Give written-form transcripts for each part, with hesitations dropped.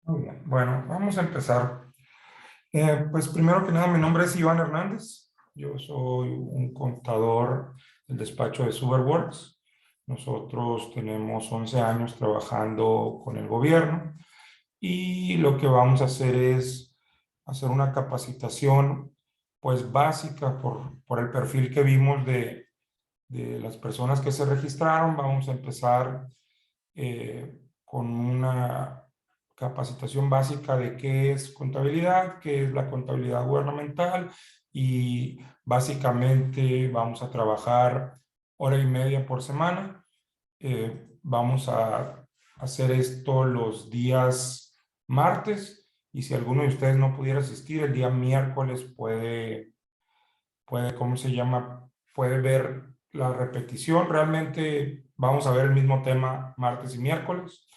Muy bien. Bueno, vamos a empezar. Pues primero que nada, mi nombre es Iván Hernández. Yo soy un contador del despacho de Superworks. Nosotros tenemos 11 años trabajando con el gobierno y lo que vamos a hacer es hacer una capacitación pues básica por el perfil que vimos de las personas que se registraron. Vamos a empezar con una capacitación básica de qué es contabilidad, qué es la contabilidad gubernamental y básicamente vamos a trabajar hora y media por semana. Vamos a hacer esto los días martes y si alguno de ustedes no pudiera asistir, el día miércoles ¿cómo se llama? Puede ver la repetición. Realmente vamos a ver el mismo tema martes y miércoles.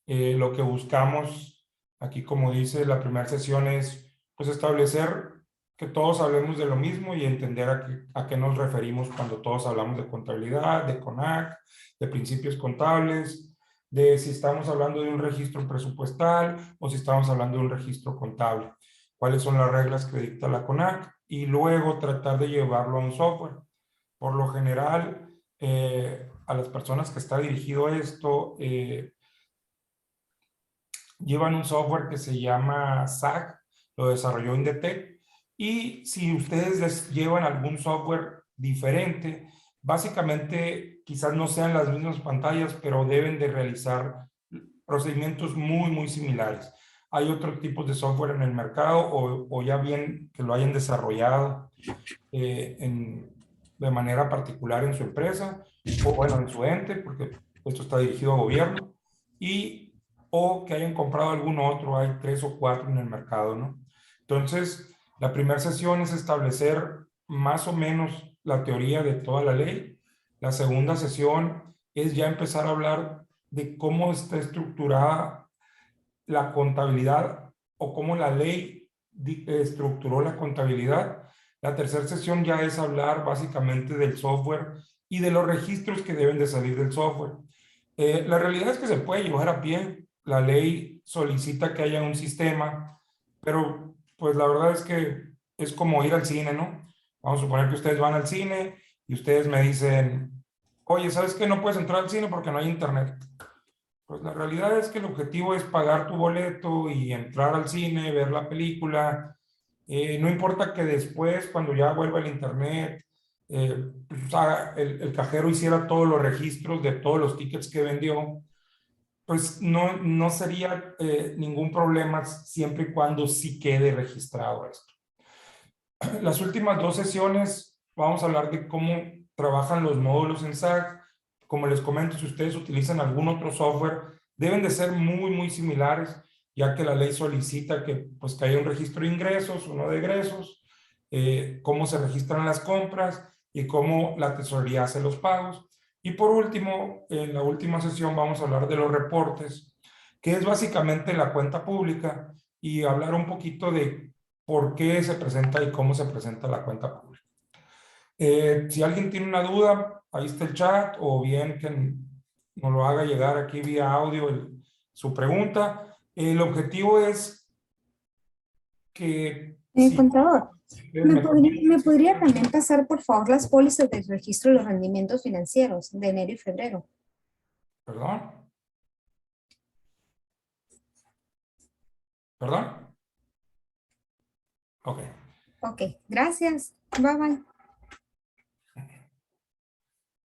Lo que buscamos aquí, como dice, la primera sesión es pues establecer que todos hablemos de lo mismo y entender a qué nos referimos cuando todos hablamos de contabilidad, de CONAC, de principios contables, de si estamos hablando de un registro presupuestal o si estamos hablando de un registro contable. Cuáles son las reglas que dicta la CONAC y luego tratar de llevarlo a un software. Por lo general, a las personas que está dirigido esto, llevan un software que se llama SAC, lo desarrolló Indetec, y si ustedes llevan algún software diferente, básicamente quizás no sean las mismas pantallas, pero deben de realizar procedimientos muy similares. Hay otros tipos de software en el mercado o ya bien que lo hayan desarrollado de manera particular en su empresa o bueno, en su ente, porque esto está dirigido a gobierno, y o que hayan comprado algún otro, hay 3 o 4 en el mercado, ¿no? Entonces, la primera sesión es establecer más o menos la teoría de toda la ley. La segunda sesión es ya empezar a hablar de cómo está estructurada la contabilidad o cómo la ley estructuró la contabilidad. La tercera sesión ya es hablar básicamente del software y de los registros que deben de salir del software. La realidad es que se puede llevar a pie. La ley solicita que haya un sistema, pero pues la verdad es que es como ir al cine, ¿no? Vamos a suponer que ustedes van al cine y ustedes me dicen, oye, ¿sabes qué? No puedes entrar al cine porque no hay internet. Pues la realidad es que el objetivo es pagar tu boleto y entrar al cine, ver la película. No importa que después, cuando ya vuelva el internet, pues, el cajero hiciera todos los registros de todos los tickets que vendió, pues no sería ningún problema siempre y cuando sí quede registrado esto. Las últimas 2 sesiones vamos a hablar de cómo trabajan los módulos en SAC. Como les comento, si ustedes utilizan algún otro software, deben de ser muy similares, ya que la ley solicita que, pues, que haya un registro de ingresos, uno de egresos, cómo se registran las compras y cómo la tesorería hace los pagos. Y por último, en la última sesión vamos a hablar de los reportes, que es básicamente la cuenta pública y hablar un poquito de por qué se presenta y cómo se presenta la cuenta pública. Si alguien tiene una duda, ahí está el chat, o bien que nos lo haga llegar aquí vía audio su pregunta. El objetivo es que si Contador, ustedes me ¿me podría también pasar, por favor, las pólizas del registro de los rendimientos financieros de enero y febrero? perdón, perdón, ok, Ok, gracias. Bye bye.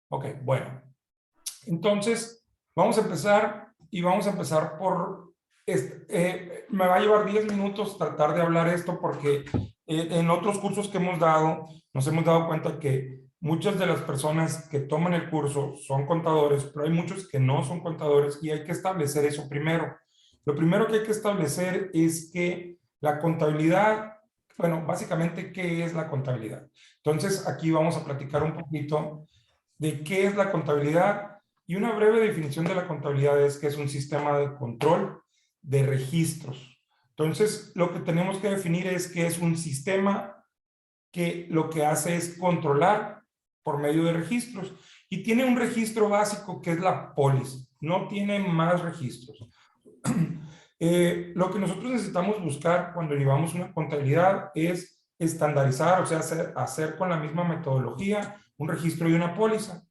ok, bueno. Entonces, vamos a empezar y vamos a empezar por, me va a llevar 10 minutos tratar de hablar esto porque en otros cursos que hemos dado, nos hemos dado cuenta que muchas de las personas que toman el curso son contadores, pero hay muchos que no son contadores y hay que establecer eso primero. Lo primero que hay que establecer es que la contabilidad, bueno, básicamente, ¿qué es la contabilidad? Entonces, aquí vamos a platicar un poquito de qué es la contabilidad y una breve definición de la contabilidad es que es un sistema de control de registros. Entonces, lo que tenemos que definir es que es un sistema que lo que hace es controlar por medio de registros y tiene un registro básico que es la póliza, no tiene más registros. Lo que nosotros necesitamos buscar cuando llevamos una contabilidad es estandarizar, o sea, hacer con la misma metodología un registro y una póliza.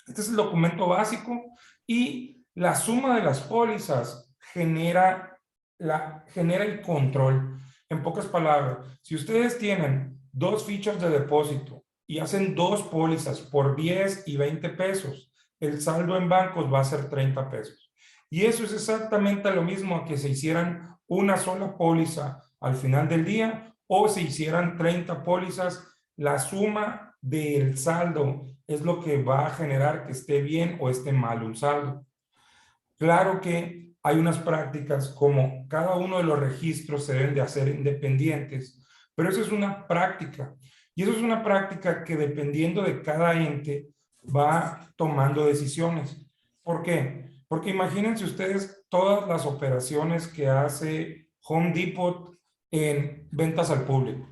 Este es el documento básico y la suma de las pólizas genera el control. En pocas palabras, si ustedes tienen 2 fichas de depósito y hacen 2 pólizas por 10 y 20 pesos, el saldo en bancos va a ser 30 pesos. Y eso es exactamente lo mismo a que se hicieran una sola póliza al final del día o se hicieran 30 pólizas. La suma del saldo es lo que va a generar que esté bien o esté mal un saldo. Claro que hay unas prácticas como cada uno de los registros se deben de hacer independientes, pero eso es una práctica. Y eso es una práctica que dependiendo de cada ente va tomando decisiones. ¿Por qué? Porque imagínense ustedes todas las operaciones que hace Home Depot en ventas al público.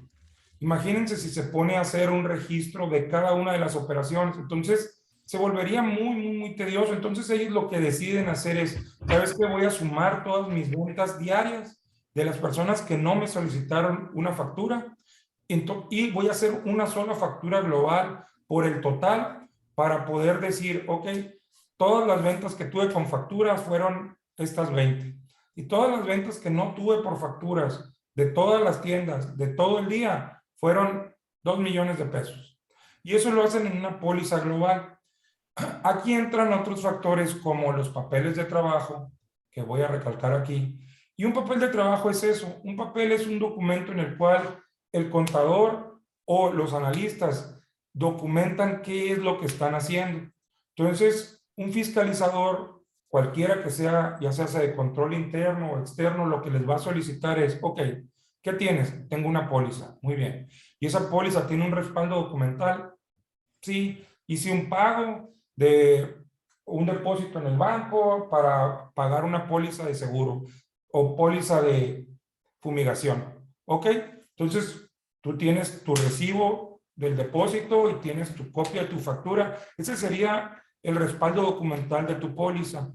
Imagínense si se pone a hacer un registro de cada una de las operaciones. Entonces, se volvería muy tedioso. Entonces, ellos lo que deciden hacer es, ¿sabes qué? Voy a sumar todas mis ventas diarias de las personas que no me solicitaron una factura y voy a hacer una sola factura global por el total para poder decir, ok, todas las ventas que tuve con facturas fueron estas 20. Y todas las ventas que no tuve por facturas de todas las tiendas, de todo el día, fueron 2 millones de pesos. Y eso lo hacen en una póliza global. Aquí entran otros factores como los papeles de trabajo, que voy a recalcar aquí. Y un papel de trabajo es eso. Un papel es un documento en el cual el contador o los analistas documentan qué es lo que están haciendo. Entonces, un fiscalizador, cualquiera que sea, ya sea de control interno o externo, lo que les va a solicitar es, ok, ¿qué tienes? Tengo una póliza. Muy bien. ¿Y esa póliza tiene un respaldo documental? Sí. Hice un pago de un depósito en el banco para pagar una póliza de seguro o póliza de fumigación. ¿Ok? Entonces, tú tienes tu recibo del depósito y tienes tu copia de tu factura. Ese sería el respaldo documental de tu póliza.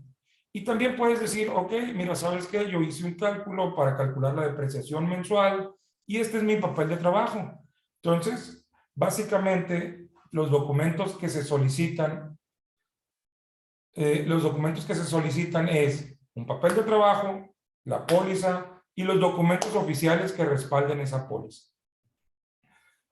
Y también puedes decir, ok, mira, ¿sabes qué? Yo hice un cálculo para calcular la depreciación mensual y este es mi papel de trabajo. Entonces, básicamente, los documentos que se solicitan es un papel de trabajo, la póliza y los documentos oficiales que respalden esa póliza.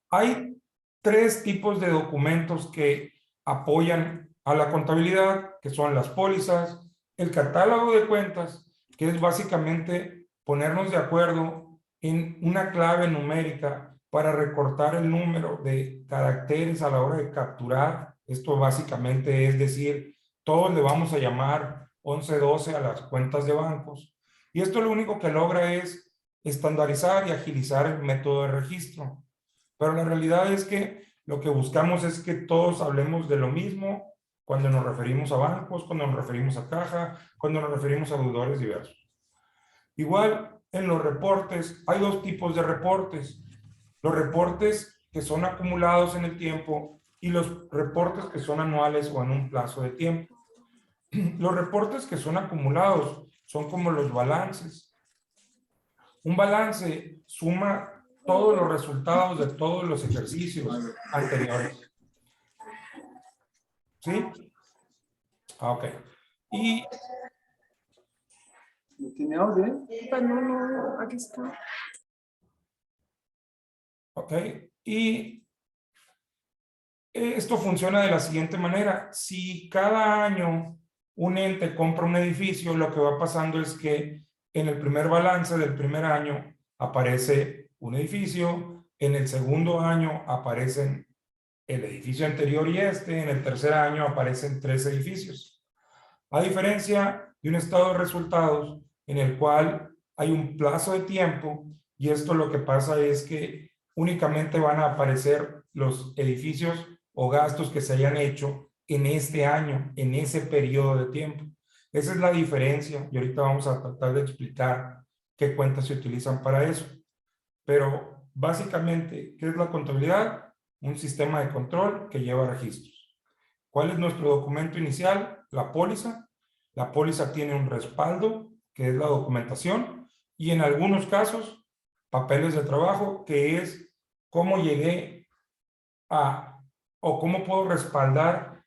Hay 3 tipos de documentos que apoyan a la contabilidad, que son las pólizas, el catálogo de cuentas, que es básicamente ponernos de acuerdo en una clave numérica para recortar el número de caracteres a la hora de capturar. Esto básicamente es decir, todos le vamos a llamar 1112 a las cuentas de bancos. Y esto lo único que logra es estandarizar y agilizar el método de registro. Pero la realidad es que lo que buscamos es que todos hablemos de lo mismo cuando nos referimos a bancos, cuando nos referimos a caja, cuando nos referimos a deudores diversos. Igual, en los reportes, hay 2 tipos de reportes. Los reportes que son acumulados en el tiempo y los reportes que son anuales o en un plazo de tiempo. Los reportes que son acumulados son como los balances. Un balance suma todos los resultados de todos los ejercicios anteriores. ¿Sí? Ok. Y... ¿No tiene audio? Pues no, aquí está. Ok. Y esto funciona de la siguiente manera. Si cada año un ente compra un edificio, lo que va pasando es que en el primer balance del primer año aparece un edificio, en el segundo año aparecen el edificio anterior y en el tercer año aparecen 3 edificios. A diferencia de un estado de resultados en el cual hay un plazo de tiempo y esto lo que pasa es que únicamente van a aparecer los edificios o gastos que se hayan hecho en este año, en ese periodo de tiempo. Esa es la diferencia y ahorita vamos a tratar de explicar qué cuentas se utilizan para eso. Pero básicamente, ¿qué es la contabilidad? Un sistema de control que lleva registros. ¿Cuál es nuestro documento inicial? La póliza. La póliza tiene un respaldo que es la documentación, y en algunos casos, papeles de trabajo, que es cómo llegué a, o cómo puedo respaldar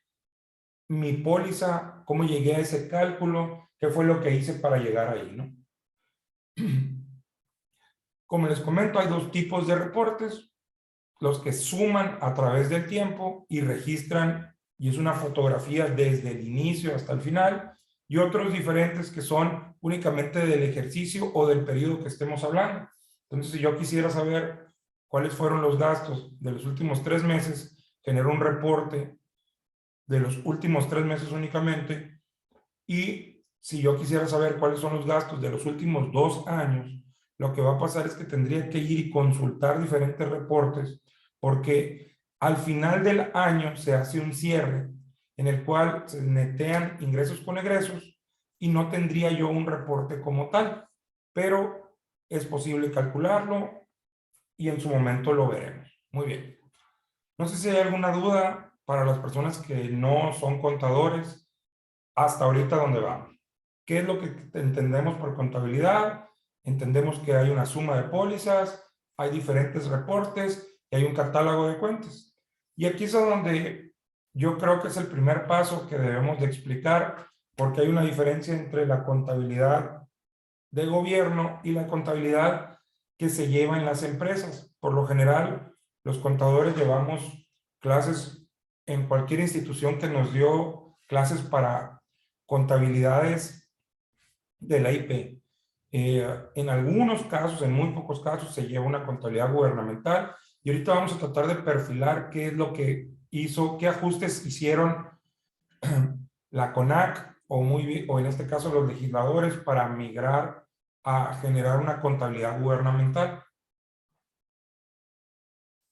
mi póliza, cómo llegué a ese cálculo, qué fue lo que hice para llegar ahí, ¿no? Como les comento, hay dos tipos de reportes: los que suman a través del tiempo y registran, y es una fotografía desde el inicio hasta el final, y otros diferentes que son únicamente del ejercicio o del periodo que estemos hablando. Entonces, si yo quisiera saber cuáles fueron los gastos de los últimos 3 meses, genero un reporte de los últimos 3 meses únicamente, y si yo quisiera saber cuáles son los gastos de los últimos 2 años, lo que va a pasar es que tendría que ir y consultar diferentes reportes, porque al final del año se hace un cierre en el cual se netean ingresos con egresos y no tendría yo un reporte como tal, pero es posible calcularlo y en su momento lo veremos. Muy bien. No sé si hay alguna duda para las personas que no son contadores hasta ahorita donde vamos. ¿Qué es lo que entendemos por contabilidad? Entendemos que hay una suma de pólizas, hay diferentes reportes y hay un catálogo de cuentas. Y aquí es donde yo creo que es el primer paso que debemos de explicar, porque hay una diferencia entre la contabilidad de gobierno y la contabilidad que se lleva en las empresas. Por lo general, los contadores llevamos clases en cualquier institución que nos dio clases para contabilidades de la IP. En algunos casos, en muy pocos casos, se lleva una contabilidad gubernamental, y ahorita vamos a tratar de perfilar qué es lo que hizo, qué ajustes hicieron la CONAC o en este caso los legisladores para migrar a generar una contabilidad gubernamental.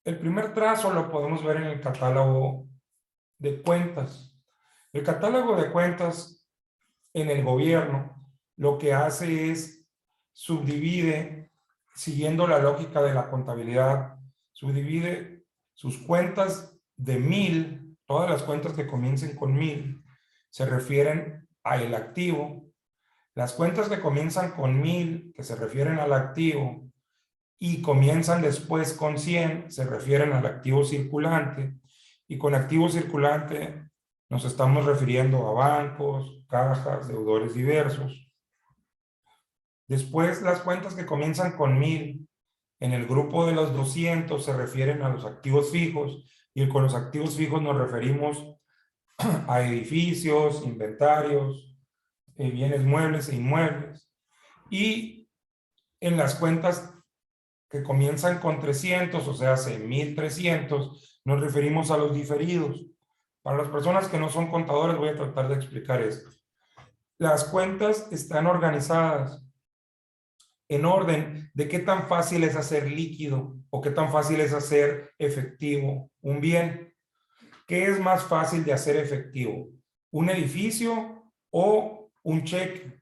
El primer trazo lo podemos ver en el catálogo de cuentas. El catálogo de cuentas en el gobierno lo que hace es subdivide, siguiendo la lógica de la contabilidad, subdivide sus cuentas de 1000, todas las cuentas que comiencen con 1000 se refieren al activo. Las cuentas que comienzan con 1000, que se refieren al activo, y comienzan después con 100, se refieren al activo circulante. Y con activo circulante nos estamos refiriendo a bancos, cajas, deudores diversos. Después, las cuentas que comienzan con 1000, en el grupo de los 200, se refieren a los activos fijos, y con los activos fijos nos referimos a edificios, inventarios, bienes muebles e inmuebles. Y en las cuentas que comienzan con 300, o sea, 1300, nos referimos a los diferidos. Para las personas que no son contadores, voy a tratar de explicar esto. Las cuentas están organizadas en orden de qué tan fácil es hacer líquido o qué tan fácil es hacer efectivo un bien. ¿Qué es más fácil de hacer efectivo? ¿Un edificio o un cheque?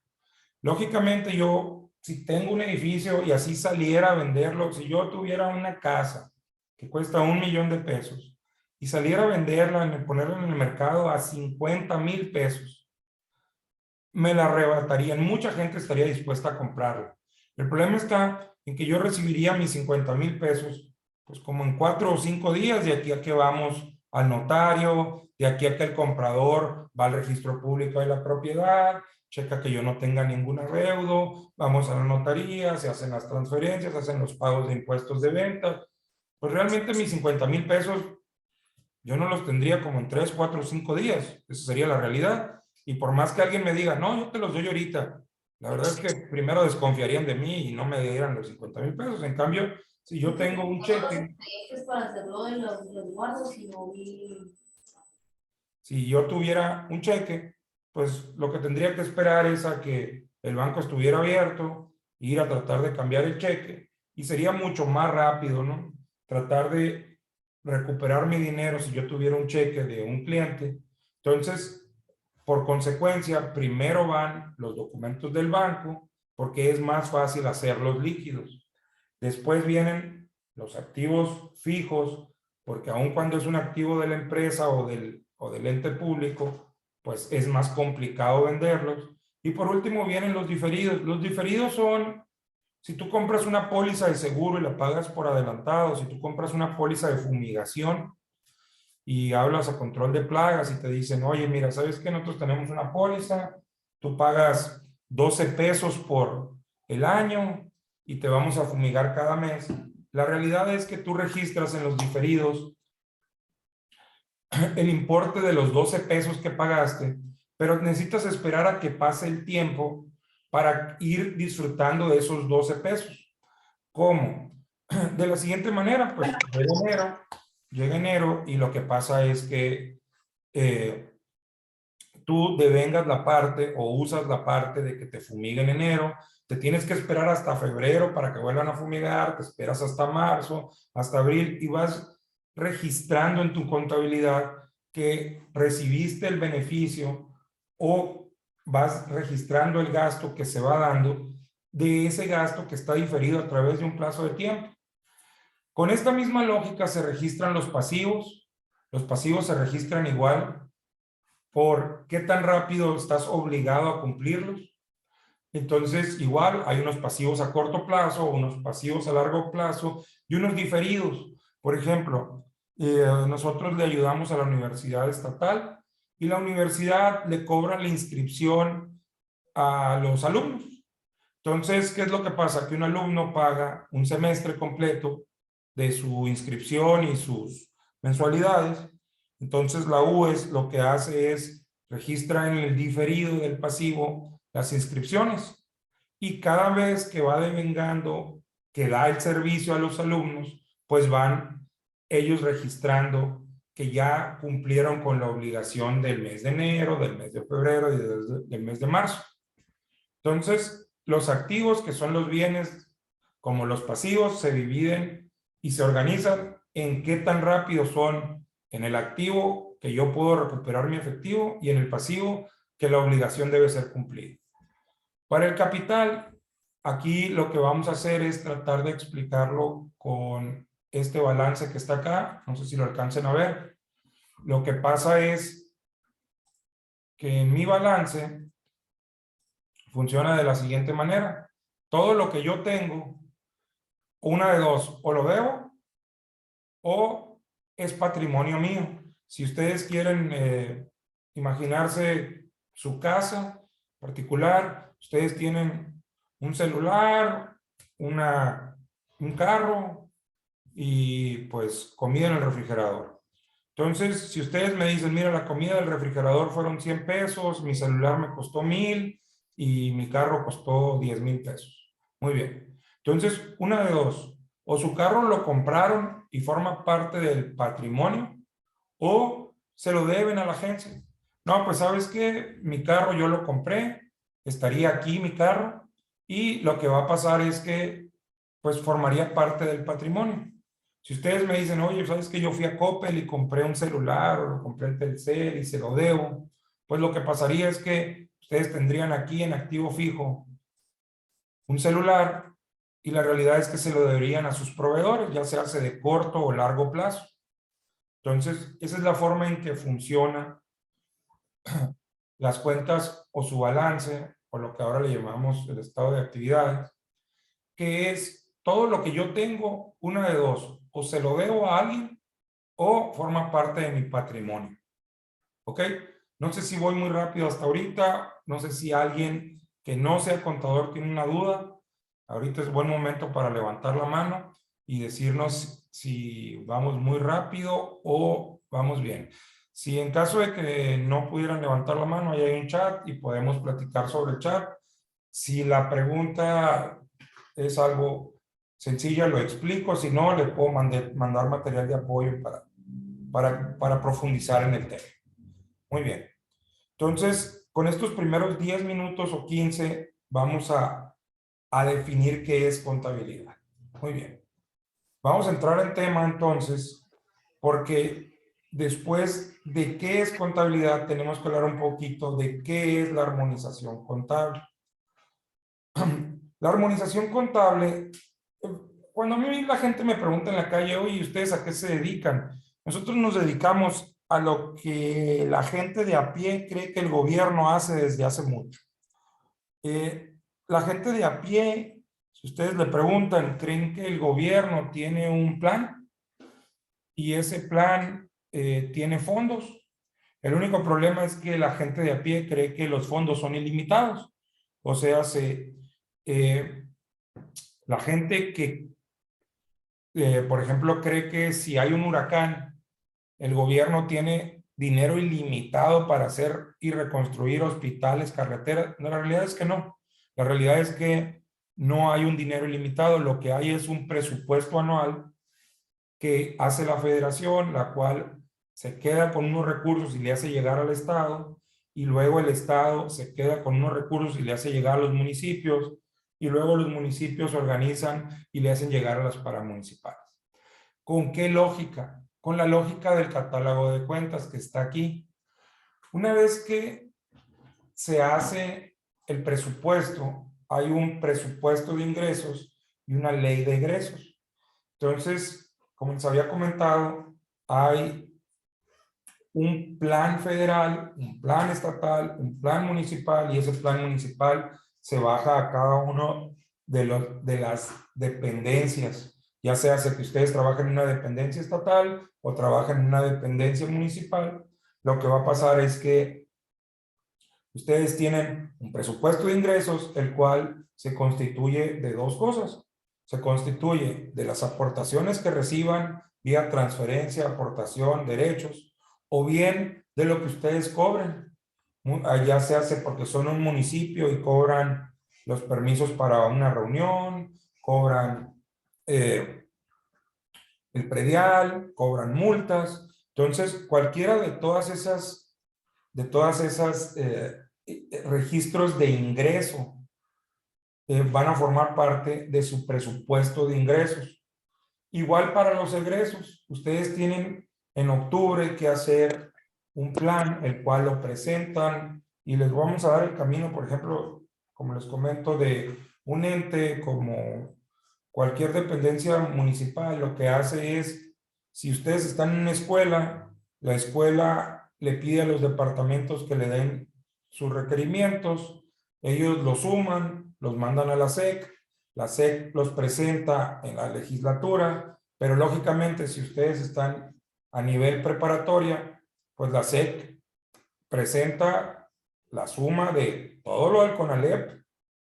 Lógicamente yo, si tengo un edificio y así saliera a venderlo, si yo tuviera una casa que cuesta $1,000,000 y saliera a venderla, ponerla en el mercado a 50,000 pesos, me la arrebatarían. Mucha gente estaría dispuesta a comprarla. El problema está en que yo recibiría mis 50,000 pesos, pues como en 4 o 5 días, de aquí a que vamos al notario, de aquí a que el comprador va al registro público de la propiedad, checa que yo no tenga ningún adeudo, vamos a la notaría, se hacen las transferencias, se hacen los pagos de impuestos de venta. Pues realmente mis 50,000 pesos yo no los tendría como en 3, 4 o 5 días. Esa sería la realidad. Y por más que alguien me diga, no, yo te los doy ahorita, la verdad es que primero desconfiarían de mí y no me dieran los 50,000 pesos. En cambio, si yo tengo un cheque, si yo tuviera un cheque, pues lo que tendría que esperar es a que el banco estuviera abierto, ir a tratar de cambiar el cheque, y sería mucho más rápido, ¿no? Tratar de recuperar mi dinero si yo tuviera un cheque de un cliente. Entonces, por consecuencia, primero van los documentos del banco, porque es más fácil hacerlos líquidos. Después vienen los activos fijos, porque aun cuando es un activo de la empresa o del ente público, pues es más complicado venderlos. Y por último vienen los diferidos. Los diferidos son, si tú compras una póliza de seguro y la pagas por adelantado, si tú compras una póliza de fumigación y hablas a control de plagas y te dicen, oye, mira, ¿sabes qué? Nosotros tenemos una póliza, tú pagas 12 pesos por el año y te vamos a fumigar cada mes. La realidad es que tú registras en los diferidos el importe de los 12 pesos que pagaste, pero necesitas esperar a que pase el tiempo para ir disfrutando de esos 12 pesos. ¿Cómo? De la siguiente manera, pues llega enero y lo que pasa es que tú devengas la parte o usas la parte de que te fumiguen en enero, te tienes que esperar hasta febrero para que vuelvan a fumigar, te esperas hasta marzo, hasta abril y vas registrando en tu contabilidad que recibiste el beneficio o vas registrando el gasto que se va dando de ese gasto que está diferido a través de un plazo de tiempo. Con esta misma lógica se registran los pasivos. Los pasivos se registran igual por qué tan rápido estás obligado a cumplirlos. Entonces, igual hay unos pasivos a corto plazo, unos pasivos a largo plazo y unos diferidos. Por ejemplo, nosotros le ayudamos a la universidad estatal y la universidad le cobra la inscripción a los alumnos. Entonces, ¿qué es lo que pasa? Que un alumno paga un semestre completo de su inscripción y sus mensualidades. Entonces, la UES lo que hace es registra en el diferido del pasivo las inscripciones y cada vez que va devengando, que da el servicio a los alumnos, pues van ellos registrando que ya cumplieron con la obligación del mes de enero, del mes de febrero y del mes de marzo. Entonces, los activos, que son los bienes, como los pasivos, se dividen y se organizan en qué tan rápido son en el activo, que yo puedo recuperar mi efectivo, y en el pasivo, que la obligación debe ser cumplida. Para el capital, aquí lo que vamos a hacer es tratar de explicarlo con este balance que está acá. No sé si lo alcancen a ver. Lo que pasa es que en mi balance funciona de la siguiente manera. Todo lo que yo tengo, una de dos, o lo debo o es patrimonio mío. Si ustedes quieren imaginarse su casa particular, ustedes tienen un celular, un carro y pues comida en el refrigerador. Entonces, si ustedes me dicen, mira, la comida del refrigerador fueron 100 pesos, mi celular me costó 1000 y mi carro costó 10,000 pesos. Muy bien. Entonces, una de dos. O su carro lo compraron y forma parte del patrimonio, o se lo deben a la agencia. No, pues sabes que mi carro yo lo compré, estaría aquí mi carro, y lo que va a pasar es que pues formaría parte del patrimonio. Si ustedes me dicen, oye, sabes que yo fui a Coppel y compré un celular o lo compré en Telcel y se lo debo, pues lo que pasaría es que ustedes tendrían aquí en activo fijo un celular y la realidad es que se lo deberían a sus proveedores, ya sea de corto o largo plazo. Entonces, esa es la forma en que funciona las cuentas o su balance, o lo que ahora le llamamos el estado de actividades, que es todo lo que yo tengo, una de dos, o se lo debo a alguien o forma parte de mi patrimonio. ¿Ok? No sé si voy muy rápido hasta ahorita, no sé si alguien que no sea contador tiene una duda. Ahorita es buen momento para levantar la mano y decirnos si vamos muy rápido o vamos bien. Si en caso de que no pudieran levantar la mano, ahí hay un chat y podemos platicar sobre el chat. Si la pregunta es algo sencilla, lo explico. Si no, le puedo mandar material de apoyo para profundizar en el tema. Muy bien. Entonces, con estos primeros 10 minutos o 15, vamos a definir qué es contabilidad. Muy bien. Vamos a entrar en tema entonces, porque después de qué es contabilidad, tenemos que hablar un poquito de qué es la armonización contable. La armonización contable, cuando a mí la gente me pregunta en la calle, oye, ¿ustedes a qué se dedican? Nosotros nos dedicamos a lo que la gente de a pie cree que el gobierno hace desde hace mucho. La gente de a pie, si ustedes le preguntan, ¿creen que el gobierno tiene un plan? Y ese plan tiene fondos. El único problema es que la gente de a pie cree que los fondos son ilimitados. O sea, eh, la gente que, por ejemplo, cree que si hay un huracán, el gobierno tiene dinero ilimitado para hacer y reconstruir hospitales, carreteras. La realidad es que no. La realidad es que no hay un dinero ilimitado. Lo que hay es un presupuesto anual que hace la federación, la cual se queda con unos recursos y le hace llegar al Estado, y luego el Estado se queda con unos recursos y le hace llegar a los municipios, y luego los municipios se organizan y le hacen llegar a las paramunicipales. ¿Con qué lógica? Con la lógica del catálogo de cuentas que está aquí. Una vez que se hace el presupuesto, hay un presupuesto de ingresos y una ley de egresos. Entonces, como les había comentado, hay un plan federal, un plan estatal, un plan municipal, y ese plan municipal se baja a cada uno de las dependencias, ya sea que ustedes trabajen en una dependencia estatal o trabajen en una dependencia municipal. Lo que va a pasar es que ustedes tienen un presupuesto de ingresos, el cual se constituye de dos cosas. Se constituye de las aportaciones que reciban vía transferencia, aportación, derechos, o bien de lo que ustedes cobren. Ya se hace porque son un municipio y cobran los permisos para una reunión, cobran el predial, cobran multas. Entonces, cualquiera de todas esas registros de ingreso van a formar parte de su presupuesto de ingresos. Igual para los egresos, ustedes tienen en octubre que hacer un plan, el cual lo presentan y les vamos a dar el camino, por ejemplo, como les comento, de un ente como cualquier dependencia municipal. Lo que hace es, si ustedes están en una escuela, la escuela le pide a los departamentos que le den sus requerimientos, ellos los suman, los mandan a la SEC los presenta en la legislatura, pero lógicamente si ustedes están a nivel preparatoria, pues la SEC presenta la suma de todo lo del CONALEP,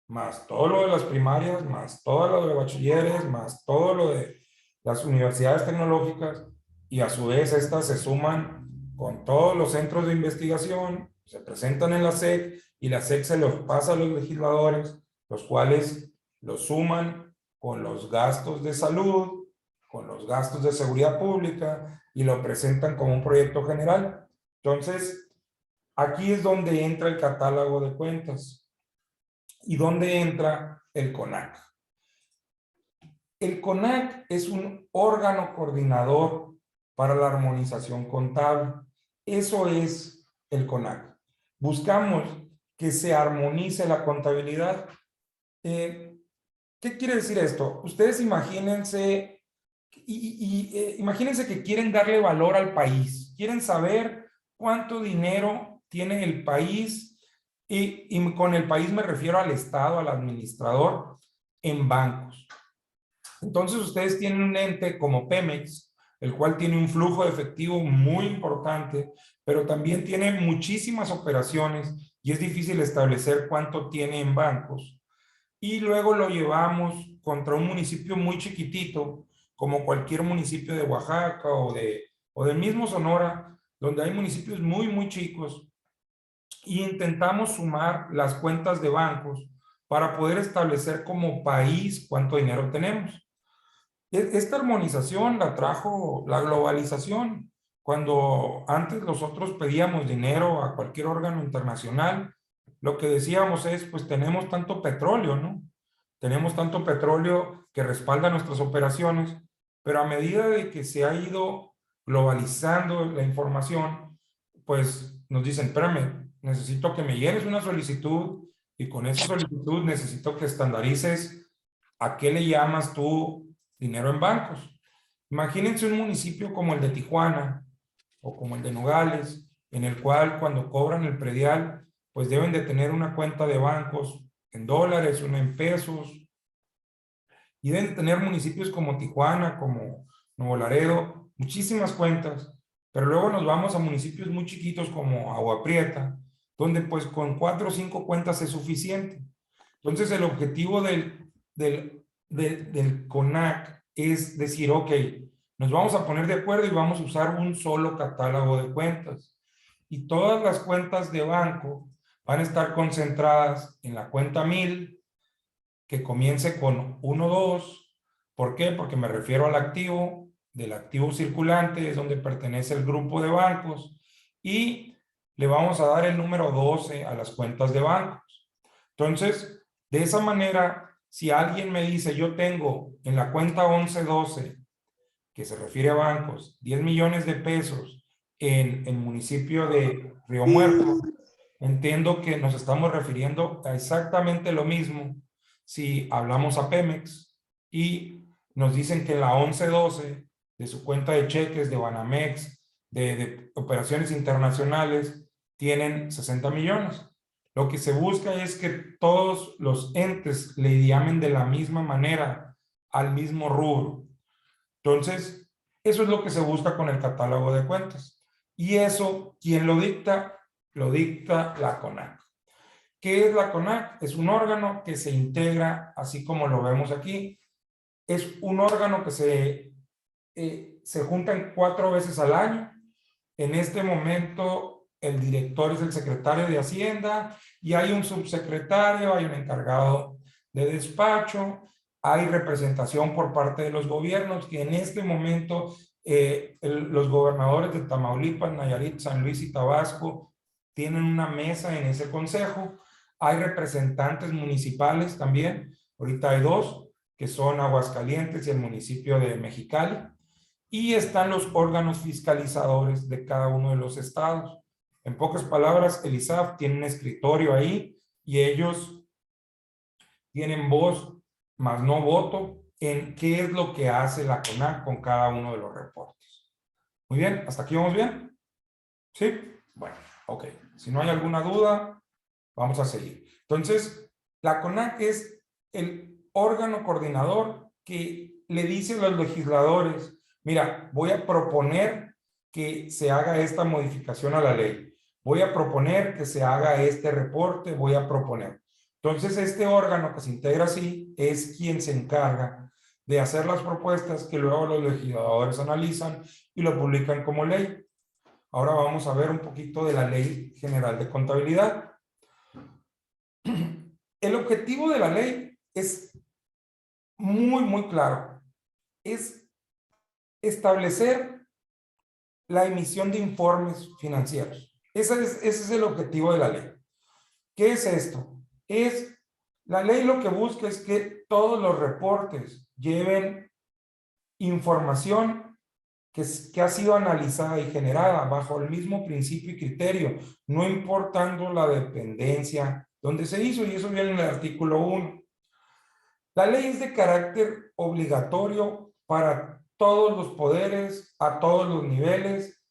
más todo lo de las primarias, más todo lo de bachilleres, más todo lo de las universidades tecnológicas, y a su vez estas se suman con todos los centros de investigación, se presentan en la SEC y la SEC se los pasa a los legisladores, los cuales los suman con los gastos de salud, con los gastos de seguridad pública y lo presentan como un proyecto general. Entonces, aquí es donde entra el catálogo de cuentas y donde entra el CONAC. El CONAC es un órgano coordinador para la armonización contable. Eso es el CONAC. Buscamos que se armonice la contabilidad. ¿Qué quiere decir esto? Ustedes imagínense, imagínense que quieren darle valor al país, quieren saber cuánto dinero tiene el país, y con el país me refiero al Estado, al administrador, en bancos. Entonces ustedes tienen un ente como Pemex, el cual tiene un flujo de efectivo muy importante, pero también tiene muchísimas operaciones y es difícil establecer cuánto tiene en bancos. Y luego lo llevamos contra un municipio muy chiquitito, como cualquier municipio de Oaxaca o del mismo Sonora, donde hay municipios muy, muy chicos, y intentamos sumar las cuentas de bancos para poder establecer como país cuánto dinero tenemos. Esta armonización la trajo la globalización. Cuando antes nosotros pedíamos dinero a cualquier órgano internacional, lo que decíamos es, pues tenemos tanto petróleo, ¿no? Tenemos tanto petróleo que respalda nuestras operaciones, pero a medida de que se ha ido globalizando la información, pues nos dicen, espérame, necesito que me llenes una solicitud y con esa solicitud necesito que estandarices a qué le llamas tú dinero en bancos. Imagínense un municipio como el de Tijuana o como el de Nogales, en el cual cuando cobran el predial, pues deben de tener una cuenta de bancos en dólares, una en pesos. Y deben tener municipios como Tijuana, como Nuevo Laredo, muchísimas cuentas. Pero luego nos vamos a municipios muy chiquitos como Agua Prieta, donde pues con 4 o 5 cuentas es suficiente. Entonces el objetivo del CONAC es decir, ok, nos vamos a poner de acuerdo y vamos a usar un solo catálogo de cuentas. Y todas las cuentas de banco van a estar concentradas en la cuenta 1000, que comience con 1, 2. ¿Por qué? Porque me refiero al activo, del activo circulante, es donde pertenece el grupo de bancos, y le vamos a dar el número 12 a las cuentas de bancos. Entonces, de esa manera, si alguien me dice, yo tengo en la cuenta 1112, que se refiere a bancos, 10 millones de pesos en el municipio de Río Muerto, entiendo que nos estamos refiriendo a exactamente lo mismo si hablamos a Pemex y nos dicen que en la 1112 de su cuenta de cheques de Banamex, de operaciones internacionales, tienen 60 millones. Lo que se busca es que todos los entes le llamen de la misma manera al mismo rubro. Entonces, eso es lo que se busca con el catálogo de cuentas. Y eso, ¿quién lo dicta? Lo dicta la CONAC. ¿Qué es la CONAC? Es un órgano que se integra, así como lo vemos aquí. Es un órgano que se juntan 4 veces al año. En este momento, el director es el secretario de Hacienda y hay un subsecretario, hay un encargado de despacho, hay representación por parte de los gobiernos, que en este momento los gobernadores de Tamaulipas, Nayarit, San Luis y Tabasco tienen una mesa en ese consejo. Hay representantes municipales también, ahorita hay 2, que son Aguascalientes y el municipio de Mexicali. Y están los órganos fiscalizadores de cada uno de los estados. En pocas palabras, el ISAF tiene un escritorio ahí y ellos tienen voz, más no voto, en qué es lo que hace la CONAC con cada uno de los reportes. Muy bien, ¿hasta aquí vamos bien? ¿Sí? Bueno, ok. Si no hay alguna duda, vamos a seguir. Entonces, la CONAC es el órgano coordinador que le dice a los legisladores, mira, voy a proponer que se haga esta modificación a la ley. Voy a proponer que se haga este reporte, voy a proponer. Entonces, este órgano que se integra así es quien se encarga de hacer las propuestas que luego los legisladores analizan y lo publican como ley. Ahora vamos a ver un poquito de la Ley General de Contabilidad. El objetivo de la ley es muy claro. Es establecer la emisión de informes financieros. Ese es el objetivo de la ley. ¿Qué es esto? La ley lo que busca es que todos los reportes lleven información que ha sido analizada y generada bajo el mismo principio y criterio, no importando la dependencia donde se hizo, y eso viene en el artículo 1. La ley es de carácter obligatorio para todos los poderes, a todos los niveles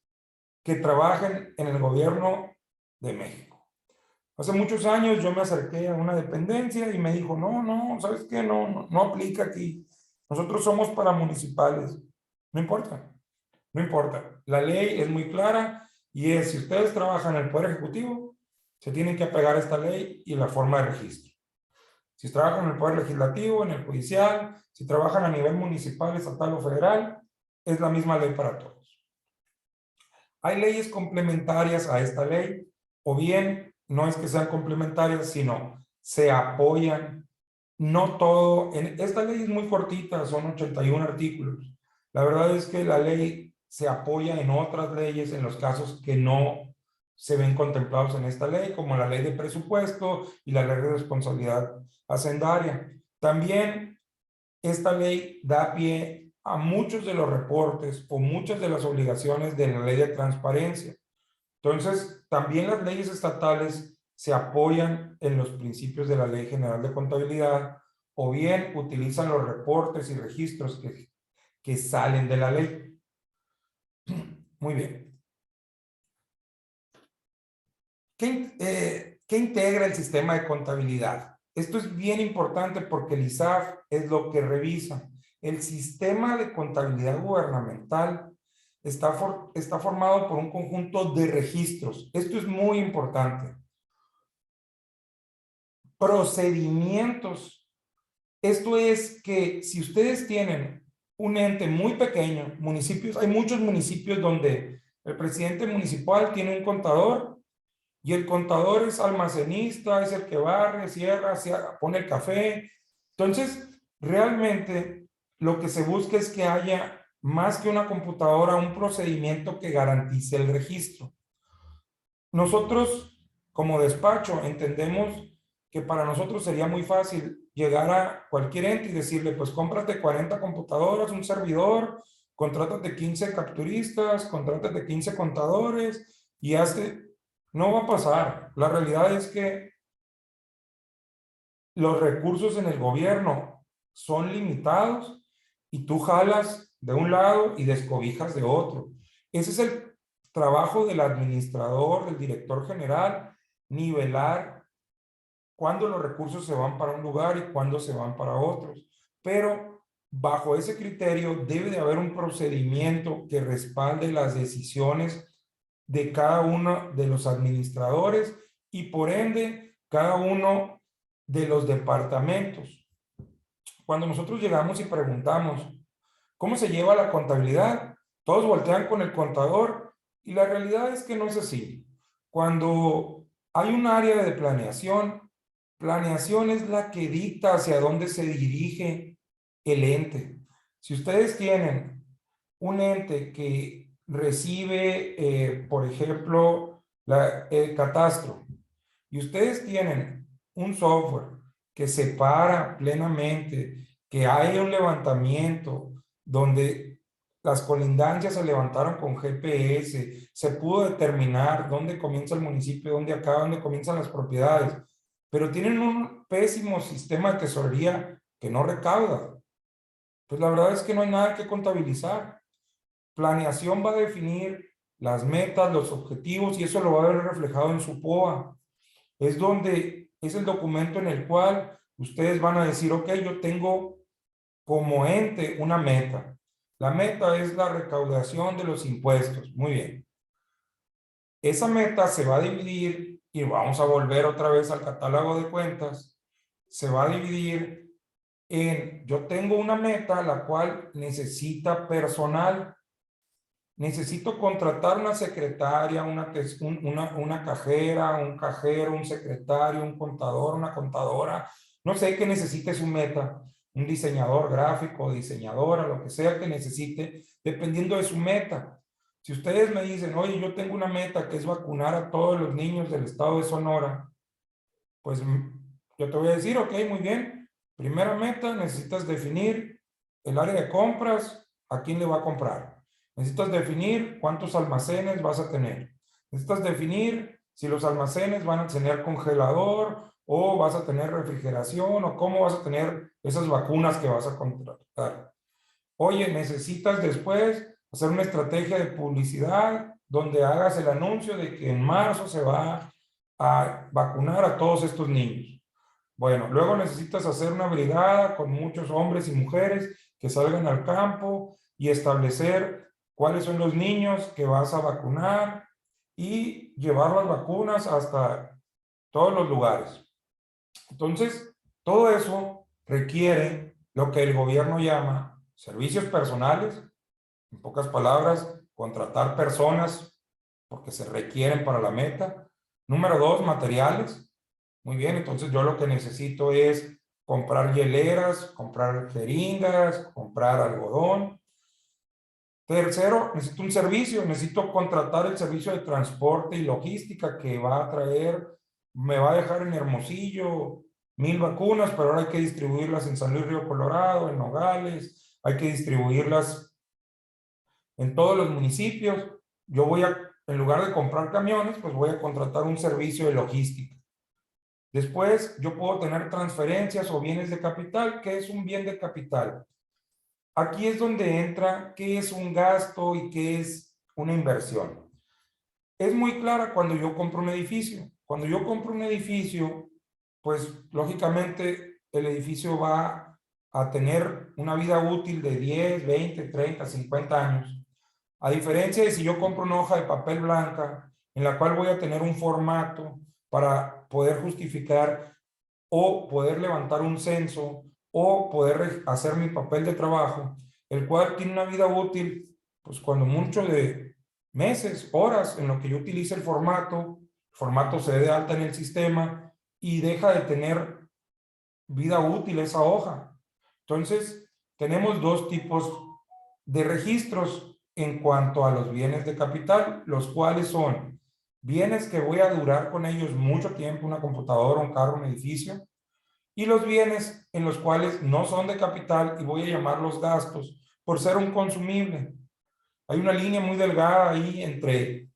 que trabajen en el gobierno de México. Hace muchos años yo me acerqué a una dependencia y me dijo, no, ¿sabes qué? No aplica aquí. Nosotros somos para municipales. No importa. No importa, la ley es muy clara y es, si ustedes trabajan en el Poder Ejecutivo, se tienen que apegar a esta ley y la forma de registro. Si trabajan en el Poder Legislativo, en el Judicial, si trabajan a nivel municipal, estatal o federal, es la misma ley para todos. Hay leyes complementarias a esta ley, o bien no es que sean complementarias, sino se apoyan. No todo, esta ley es muy cortita, son 81 artículos. La verdad es que la ley se apoya en otras leyes en los casos que no se ven contemplados en esta ley, como la ley de presupuesto y la ley de responsabilidad hacendaria. También esta ley da pie a muchos de los reportes o muchas de las obligaciones de la ley de transparencia. Entonces, también las leyes estatales se apoyan en los principios de la Ley General de Contabilidad o bien utilizan los reportes y registros que salen de la ley. Muy bien. ¿Qué integra el sistema de contabilidad? esto es bien importante porque el ISAF es lo que revisa. El sistema de contabilidad gubernamental está formado por un conjunto de registros. Esto es muy importante. Procedimientos. Esto es que si ustedes tienen un ente muy pequeño, municipios, hay muchos municipios donde el presidente municipal tiene un contador y el contador es almacenista, es el que barre, cierra, pone el café. Entonces, realmente lo que se busca es que haya más que una computadora, un procedimiento que garantice el registro. Nosotros, como despacho, entendemos que para nosotros sería muy fácil llegar a cualquier ente y decirle, pues cómprate 40 computadoras, un servidor, contrátate 15 capturistas, contrátate 15 contadores y hazte. No va a pasar. La realidad es que los recursos en el gobierno son limitados y tú jalas de un lado y descobijas de otro. Ese es el trabajo del administrador, del director general, nivelar cuándo los recursos se van para un lugar y cuándo se van para otros. Pero bajo ese criterio debe de haber un procedimiento que respalde las decisiones de cada uno de los administradores y por ende cada uno de los departamentos. Cuando nosotros llegamos y preguntamos ¿cómo se lleva la contabilidad? Todos voltean con el contador y la realidad es que no es así. Cuando hay un área de planeación, planeación es la que dicta hacia dónde se dirige el ente. Si ustedes tienen un ente que recibe, por ejemplo, el catastro, y ustedes tienen un software que separa plenamente, que hay un levantamiento donde las colindancias se levantaron con GPS, se pudo determinar dónde comienza el municipio, dónde acaba, dónde comienzan las propiedades, pero tienen un pésimo sistema de tesorería que no recauda. Pues la verdad es que no hay nada que contabilizar. Planeación va a definir las metas, los objetivos y eso lo va a ver reflejado en su POA. Es donde es el documento en el cual ustedes van a decir, ok, yo tengo como ente una meta. La meta es la recaudación de los impuestos. Muy bien. Esa meta se va a dividir y vamos a volver otra vez al catálogo de cuentas. Se va a dividir en, yo tengo una meta la cual necesita personal. Necesito contratar una secretaria, una cajera, un cajero, un secretario, un contador, una contadora. No sé qué necesite su meta. Un diseñador gráfico, diseñadora, lo que sea que necesite, dependiendo de su meta. Si ustedes me dicen, oye, yo tengo una meta que es vacunar a todos los niños del estado de Sonora, pues yo te voy a decir, ok, muy bien. Primera meta, necesitas definir el área de compras, a quién le va a comprar. Necesitas definir cuántos almacenes vas a tener. Necesitas definir si los almacenes van a tener congelador o vas a tener refrigeración o cómo vas a tener esas vacunas que vas a contratar. Oye, necesitas después hacer una estrategia de publicidad donde hagas el anuncio de que en marzo se va a vacunar a todos estos niños. Bueno, luego necesitas hacer una brigada con muchos hombres y mujeres que salgan al campo y establecer cuáles son los niños que vas a vacunar y llevar las vacunas hasta todos los lugares. Entonces, todo eso requiere lo que el gobierno llama servicios personales, en pocas palabras, contratar personas porque se requieren para la meta. Número 2, materiales. Muy bien, entonces yo lo que necesito es comprar hieleras, comprar jeringas, comprar algodón. Tercero, necesito un servicio, necesito contratar el servicio de transporte y logística que va a traer, me va a dejar en Hermosillo 1000 vacunas, pero ahora hay que distribuirlas en San Luis Río Colorado, en Nogales, hay que distribuirlas en todos los municipios. Yo voy a, en lugar de comprar camiones, pues voy a contratar un servicio de logística. Después, yo puedo tener transferencias o bienes de capital. ¿Qué es un bien de capital? Aquí es donde entra qué es un gasto y qué es una inversión. Es muy clara cuando yo compro un edificio. Cuando yo compro un edificio, pues lógicamente el edificio va a tener una vida útil de 10, 20, 30, 50 años. A diferencia de si yo compro una hoja de papel blanca en la cual voy a tener un formato para poder justificar o poder levantar un censo o poder hacer mi papel de trabajo, el cual tiene una vida útil, pues cuando mucho de meses, horas, en lo que yo utilice el formato se dé de alta en el sistema y deja de tener vida útil esa hoja. Entonces, tenemos dos tipos de registros en cuanto a los bienes de capital, los cuales son bienes que voy a durar con ellos mucho tiempo, una computadora, un carro, un edificio, y los bienes en los cuales no son de capital y voy a llamarlos gastos por ser un consumible. Hay una línea muy delgada ahí entre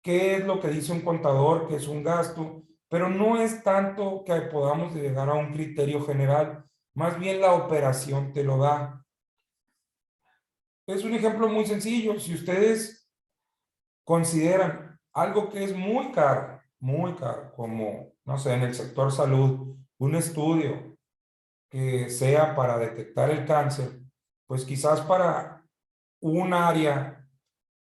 qué es lo que dice un contador que es un gasto, pero no es tanto que podamos llegar a un criterio general, más bien la operación te lo da. Es un ejemplo muy sencillo. Si ustedes consideran algo que es muy caro, como, no sé, en el sector salud, un estudio que sea para detectar el cáncer, pues quizás para un área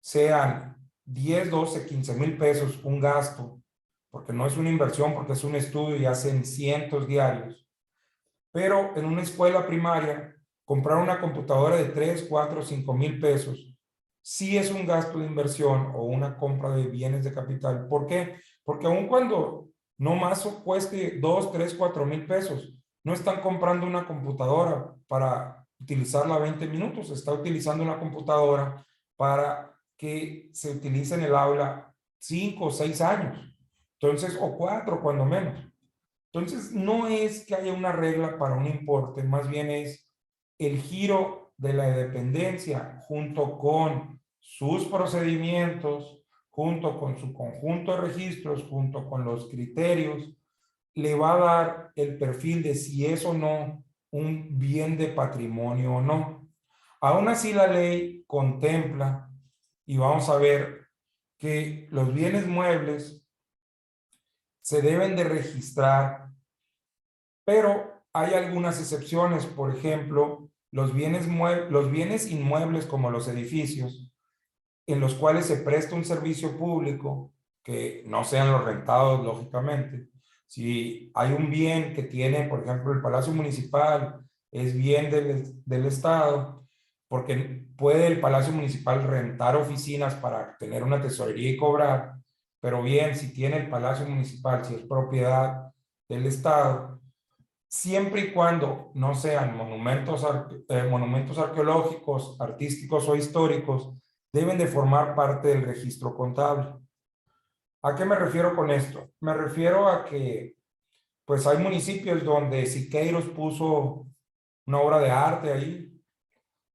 sean 10, 12, 15 mil pesos un gasto, porque no es una inversión, porque es un estudio y hacen cientos diarios. Pero en una escuela primaria, comprar una computadora de 3, 4, 5 mil pesos, sí es un gasto de inversión o una compra de bienes de capital. ¿Por qué? Porque aun cuando no más cueste 2, 3, 4 mil pesos, no están comprando una computadora para utilizarla 20 minutos, está utilizando una computadora para que se utilice en el aula 5 o 6 años. Entonces, o 4 cuando menos. Entonces, no es que haya una regla para un importe, más bien es el giro de la dependencia junto con sus procedimientos, junto con su conjunto de registros, junto con los criterios, le va a dar el perfil de si es o no un bien de patrimonio o no. Aún así, la ley contempla, y vamos a ver, que los bienes muebles se deben de registrar, pero hay algunas excepciones. Por ejemplo, los bienes inmuebles como los edificios, en los cuales se presta un servicio público, que no sean los rentados, lógicamente. Si hay un bien que tiene, por ejemplo, el Palacio Municipal, es bien del Estado, porque puede el Palacio Municipal rentar oficinas para tener una tesorería y cobrar, pero bien, si tiene el Palacio Municipal, si es propiedad del Estado, siempre y cuando no sean monumentos arqueológicos, artísticos o históricos, deben de formar parte del registro contable. ¿A qué me refiero con esto? Me refiero a que pues hay municipios donde Siqueiros puso una obra de arte ahí.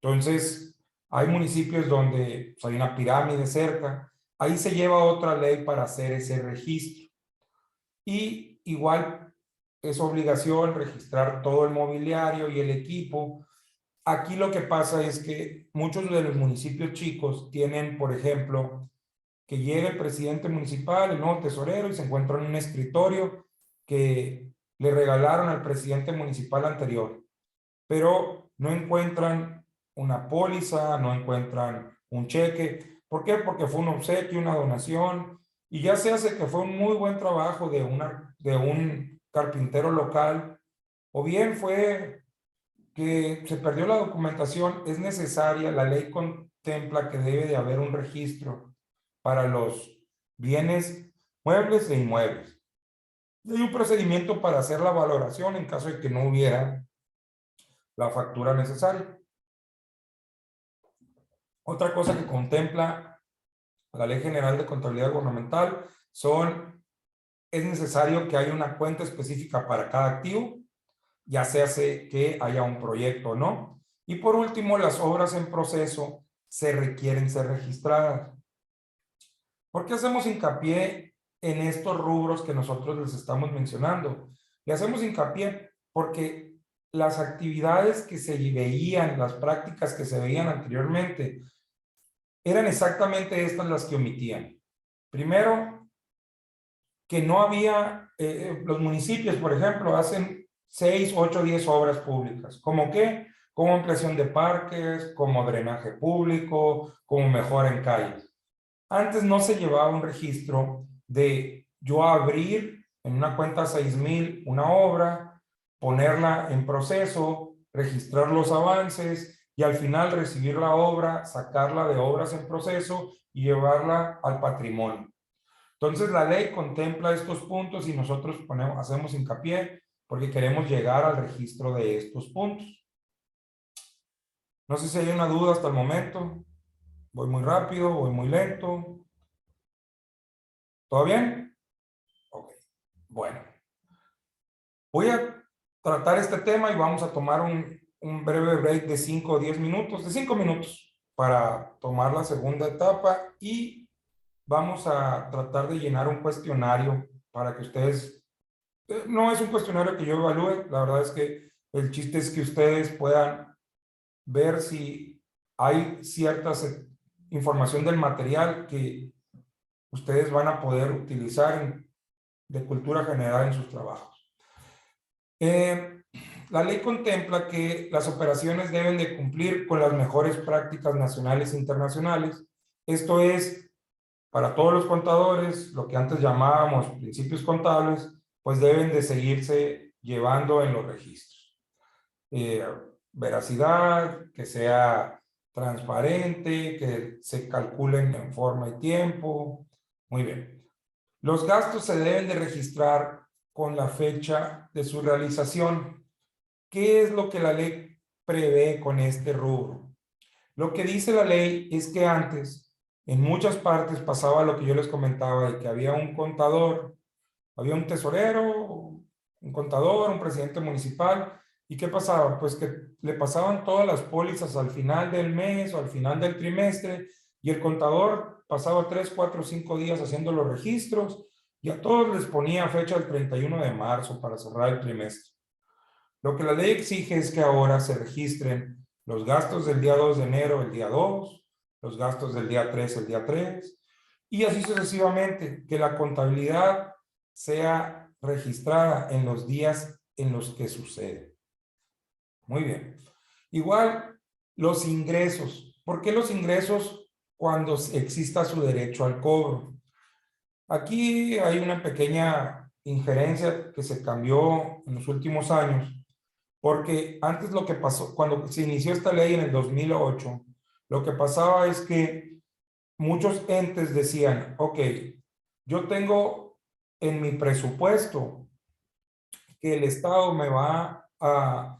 Entonces, hay municipios donde pues, hay una pirámide cerca. Ahí se lleva otra ley para hacer ese registro. Y igual es obligación registrar todo el mobiliario y el equipo. Aquí lo que pasa es que muchos de los municipios chicos tienen, por ejemplo, que llega el presidente municipal, el nuevo tesorero, y se encuentra en un escritorio que le regalaron al presidente municipal anterior, pero no encuentran una póliza, no encuentran un cheque. ¿Por qué? Porque fue un obsequio, una donación, y ya se hace que fue un muy buen trabajo de un carpintero local, o bien fue que se perdió la documentación. Es necesaria, la ley contempla que debe de haber un registro para los bienes muebles e inmuebles. Y hay un procedimiento para hacer la valoración en caso de que no hubiera la factura necesaria. Otra cosa que contempla la Ley General de Contabilidad Gubernamental es necesario que haya una cuenta específica para cada activo, ya sea que haya un proyecto o no. Y por último, las obras en proceso se requieren ser registradas. ¿Por qué hacemos hincapié en estos rubros que nosotros les estamos mencionando? Le hacemos hincapié porque las actividades que se veían, las prácticas que se veían anteriormente, eran exactamente estas las que omitían. Primero, que no había los municipios, por ejemplo, hacen 6, 8, 10 obras públicas. ¿Cómo qué? Como ampliación de parques, como drenaje público, como mejora en calles. Antes no se llevaba un registro de yo abrir en una cuenta 6,000 una obra, ponerla en proceso, registrar los avances y al final recibir la obra, sacarla de obras en proceso y llevarla al patrimonio. Entonces la ley contempla estos puntos y nosotros hacemos hincapié porque queremos llegar al registro de estos puntos. No sé si hay una duda hasta el momento. Voy muy rápido, voy muy lento. ¿Todo bien? Ok. Bueno. Voy a tratar este tema y vamos a tomar un breve break de 5 o 10 minutos, de 5 minutos, para tomar la segunda etapa y vamos a tratar de llenar un cuestionario para que ustedes, no es un cuestionario que yo evalúe, la verdad es que el chiste es que ustedes puedan ver si hay cierta información del material que ustedes van a poder utilizar de cultura general en sus trabajos. La ley contempla que las operaciones deben de cumplir con las mejores prácticas nacionales e internacionales. Esto es, para todos los contadores, lo que antes llamábamos principios contables, pues deben de seguirse llevando en los registros. Veracidad, que sea transparente, que se calculen en forma y tiempo. Muy bien. Los gastos se deben de registrar con la fecha de su realización. ¿Qué es lo que la ley prevé con este rubro? Lo que dice la ley es que antes, en muchas partes pasaba lo que yo les comentaba, de que había un contador, había un tesorero, un contador, un presidente municipal, ¿y qué pasaba? Pues que le pasaban todas las pólizas al final del mes o al final del trimestre, y el contador pasaba 3, 4, 5 días haciendo los registros, y a todos les ponía fecha del 31 de marzo para cerrar el trimestre. Lo que la ley exige es que ahora se registren los gastos del día 2 de enero el día 2, los gastos del día 3 el día 3, y así sucesivamente, que la contabilidad sea registrada en los días en los que sucede. Muy bien. Igual, los ingresos. ¿Por qué los ingresos cuando exista su derecho al cobro? Aquí hay una pequeña injerencia que se cambió en los últimos años, porque antes lo que pasó, cuando se inició esta ley en el 2008, lo que pasaba es que muchos entes decían, ok, yo tengo en mi presupuesto que el Estado me va a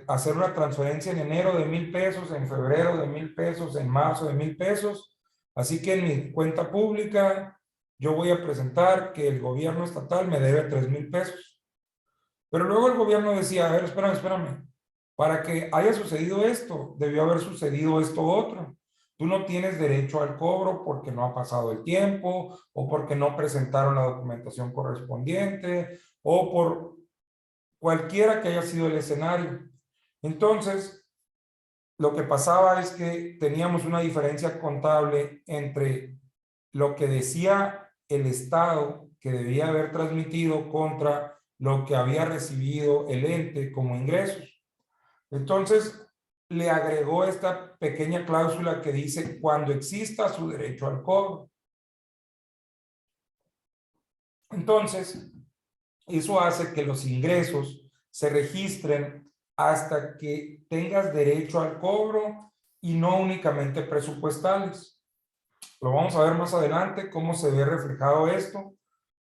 hacer una transferencia en enero de 1,000 pesos, en febrero de 1,000 pesos, en marzo de 1,000 pesos. Así que en mi cuenta pública yo voy a presentar que el gobierno estatal me debe 3,000 pesos. Pero luego el gobierno decía, a ver, espérame. Para que haya sucedido esto, debió haber sucedido esto otro. Tú no tienes derecho al cobro porque no ha pasado el tiempo o porque no presentaron la documentación correspondiente o por cualquiera que haya sido el escenario. Entonces, lo que pasaba es que teníamos una diferencia contable entre lo que decía el Estado que debía haber transmitido contra lo que había recibido el ente como ingresos. Entonces, le agregó esta pequeña cláusula que dice cuando exista su derecho al cobro. Entonces, eso hace que los ingresos se registren hasta que tengas derecho al cobro y no únicamente presupuestales. Lo vamos a ver más adelante cómo se ve reflejado esto,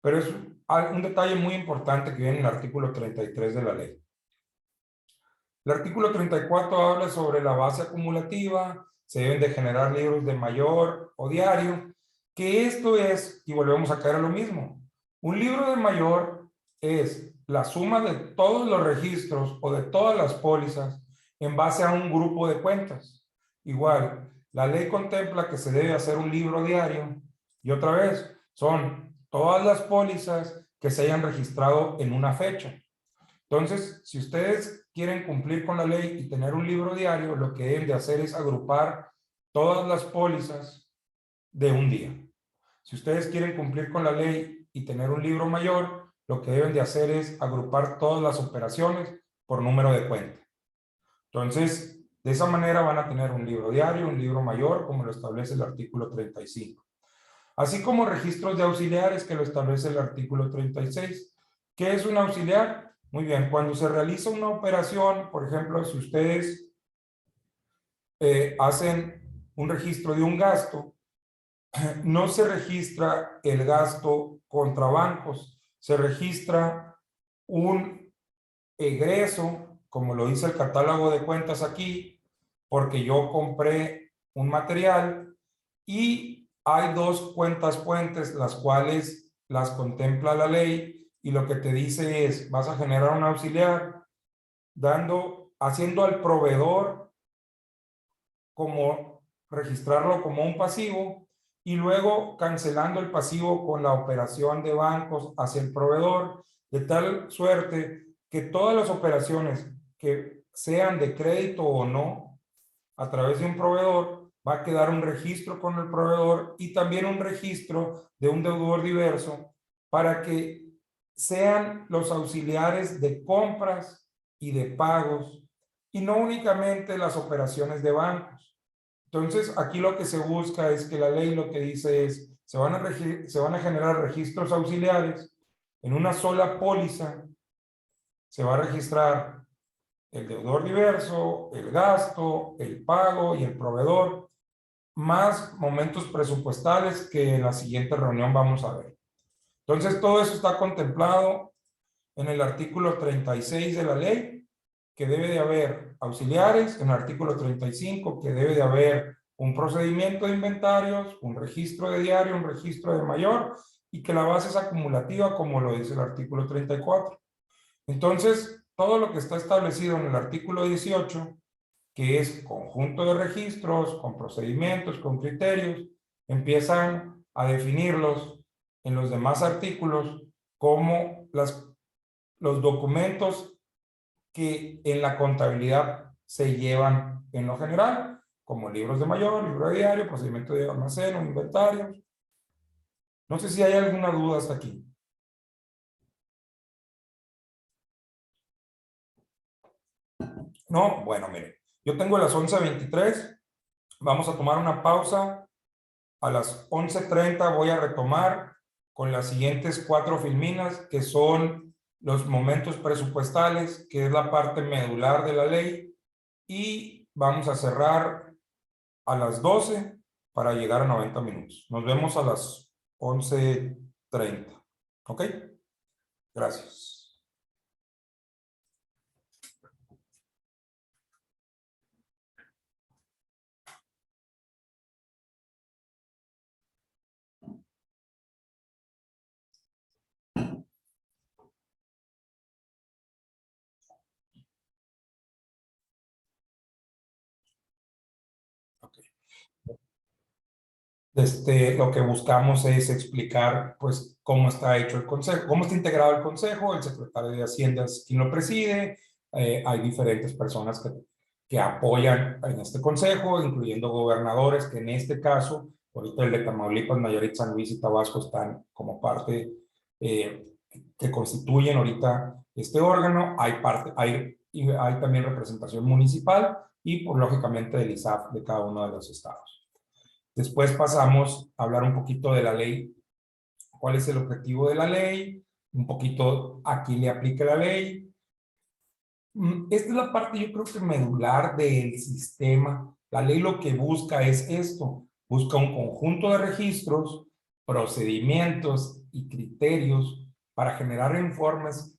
pero es un detalle muy importante que viene en el artículo 33 de la ley. El artículo 34 habla sobre la base acumulativa, se deben de generar libros de mayor o diario, que esto es, y volvemos a caer a lo mismo, un libro de mayor es la suma de todos los registros o de todas las pólizas en base a un grupo de cuentas. Igual, la ley contempla que se debe hacer un libro diario y otra vez, son todas las pólizas que se hayan registrado en una fecha. Entonces, si ustedes quieren cumplir con la ley y tener un libro diario, lo que deben de hacer es agrupar todas las pólizas de un día. Si ustedes quieren cumplir con la ley y tener un libro mayor, lo que deben de hacer es agrupar todas las operaciones por número de cuenta. Entonces, de esa manera van a tener un libro diario, un libro mayor, como lo establece el artículo 35. Así como registros de auxiliares, que lo establece el artículo 36. ¿Qué es un auxiliar? Muy bien, cuando se realiza una operación, por ejemplo, si ustedes hacen un registro de un gasto, no se registra el gasto contra bancos, se registra un egreso, como lo dice el catálogo de cuentas aquí, porque yo compré un material y hay dos cuentas puentes, las cuales las contempla la ley, y lo que te dice es, vas a generar un auxiliar haciendo al proveedor como registrarlo como un pasivo y luego cancelando el pasivo con la operación de bancos hacia el proveedor, de tal suerte que todas las operaciones que sean de crédito o no a través de un proveedor, va a quedar un registro con el proveedor y también un registro de un deudor diverso para que sean los auxiliares de compras y de pagos y no únicamente las operaciones de bancos. Entonces, aquí lo que se busca es que la ley lo que dice es, se van a generar registros auxiliares en una sola póliza, se va a registrar el deudor diverso, el gasto, el pago y el proveedor, más momentos presupuestales que en la siguiente reunión vamos a ver. Entonces, todo eso está contemplado en el artículo 36 de la ley, que debe de haber auxiliares, en el artículo 35, que debe de haber un procedimiento de inventarios, un registro de diario, un registro de mayor, y que la base es acumulativa, como lo dice el artículo 34. Entonces, todo lo que está establecido en el artículo 18, que es conjunto de registros, con procedimientos, con criterios, empiezan a definirlos en los demás artículos como los documentos que en la contabilidad se llevan en lo general, como libros de mayor, libro de diario, procedimiento de almacén, inventarios. No sé si hay alguna duda hasta aquí. No, bueno, mire, yo tengo las 11:23, vamos a tomar una pausa, a las 11:30 voy a retomar con las siguientes 4 filminas, que son los momentos presupuestales, que es la parte medular de la ley, y vamos a cerrar a las 12 para llegar a 90 minutos. Nos vemos a las 11:30. ¿Ok? Gracias. Lo que buscamos es explicar, pues, cómo está hecho el consejo, cómo está integrado el consejo, el secretario de Hacienda es quien lo preside, hay diferentes personas que apoyan en este consejo, incluyendo gobernadores, que en este caso, ahorita el de Tamaulipas, Nayarit, San Luis y Tabasco están como parte que constituyen ahorita este órgano, hay también representación municipal y, por lógicamente, del ISAF de cada uno de los estados. Después pasamos a hablar un poquito de la ley, cuál es el objetivo de la ley, un poquito a quién le aplica la ley. Esta es la parte, yo creo que medular del sistema. La ley lo que busca es esto, busca un conjunto de registros, procedimientos y criterios para generar informes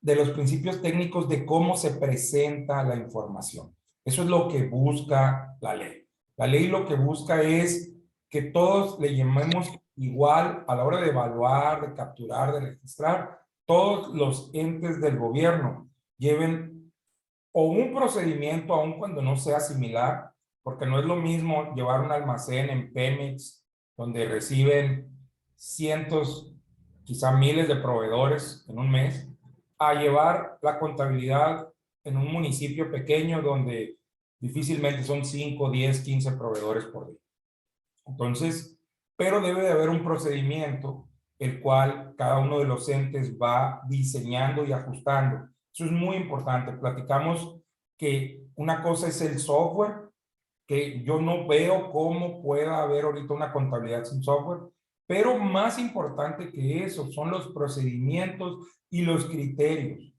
de los principios técnicos de cómo se presenta la información. Eso es lo que busca la ley. La ley lo que busca es que todos le llamemos igual a la hora de evaluar, de capturar, de registrar. Todos los entes del gobierno lleven o un procedimiento, aun cuando no sea similar, porque no es lo mismo llevar un almacén en Pemex, donde reciben cientos, quizá miles de proveedores en un mes, a llevar la contabilidad en un municipio pequeño donde difícilmente son 5, 10, 15 proveedores por día. Entonces, pero debe de haber un procedimiento el cual cada uno de los entes va diseñando y ajustando. Eso es muy importante. Platicamos que una cosa es el software, que yo no veo cómo pueda haber ahorita una contabilidad sin software, pero más importante que eso son los procedimientos y los criterios.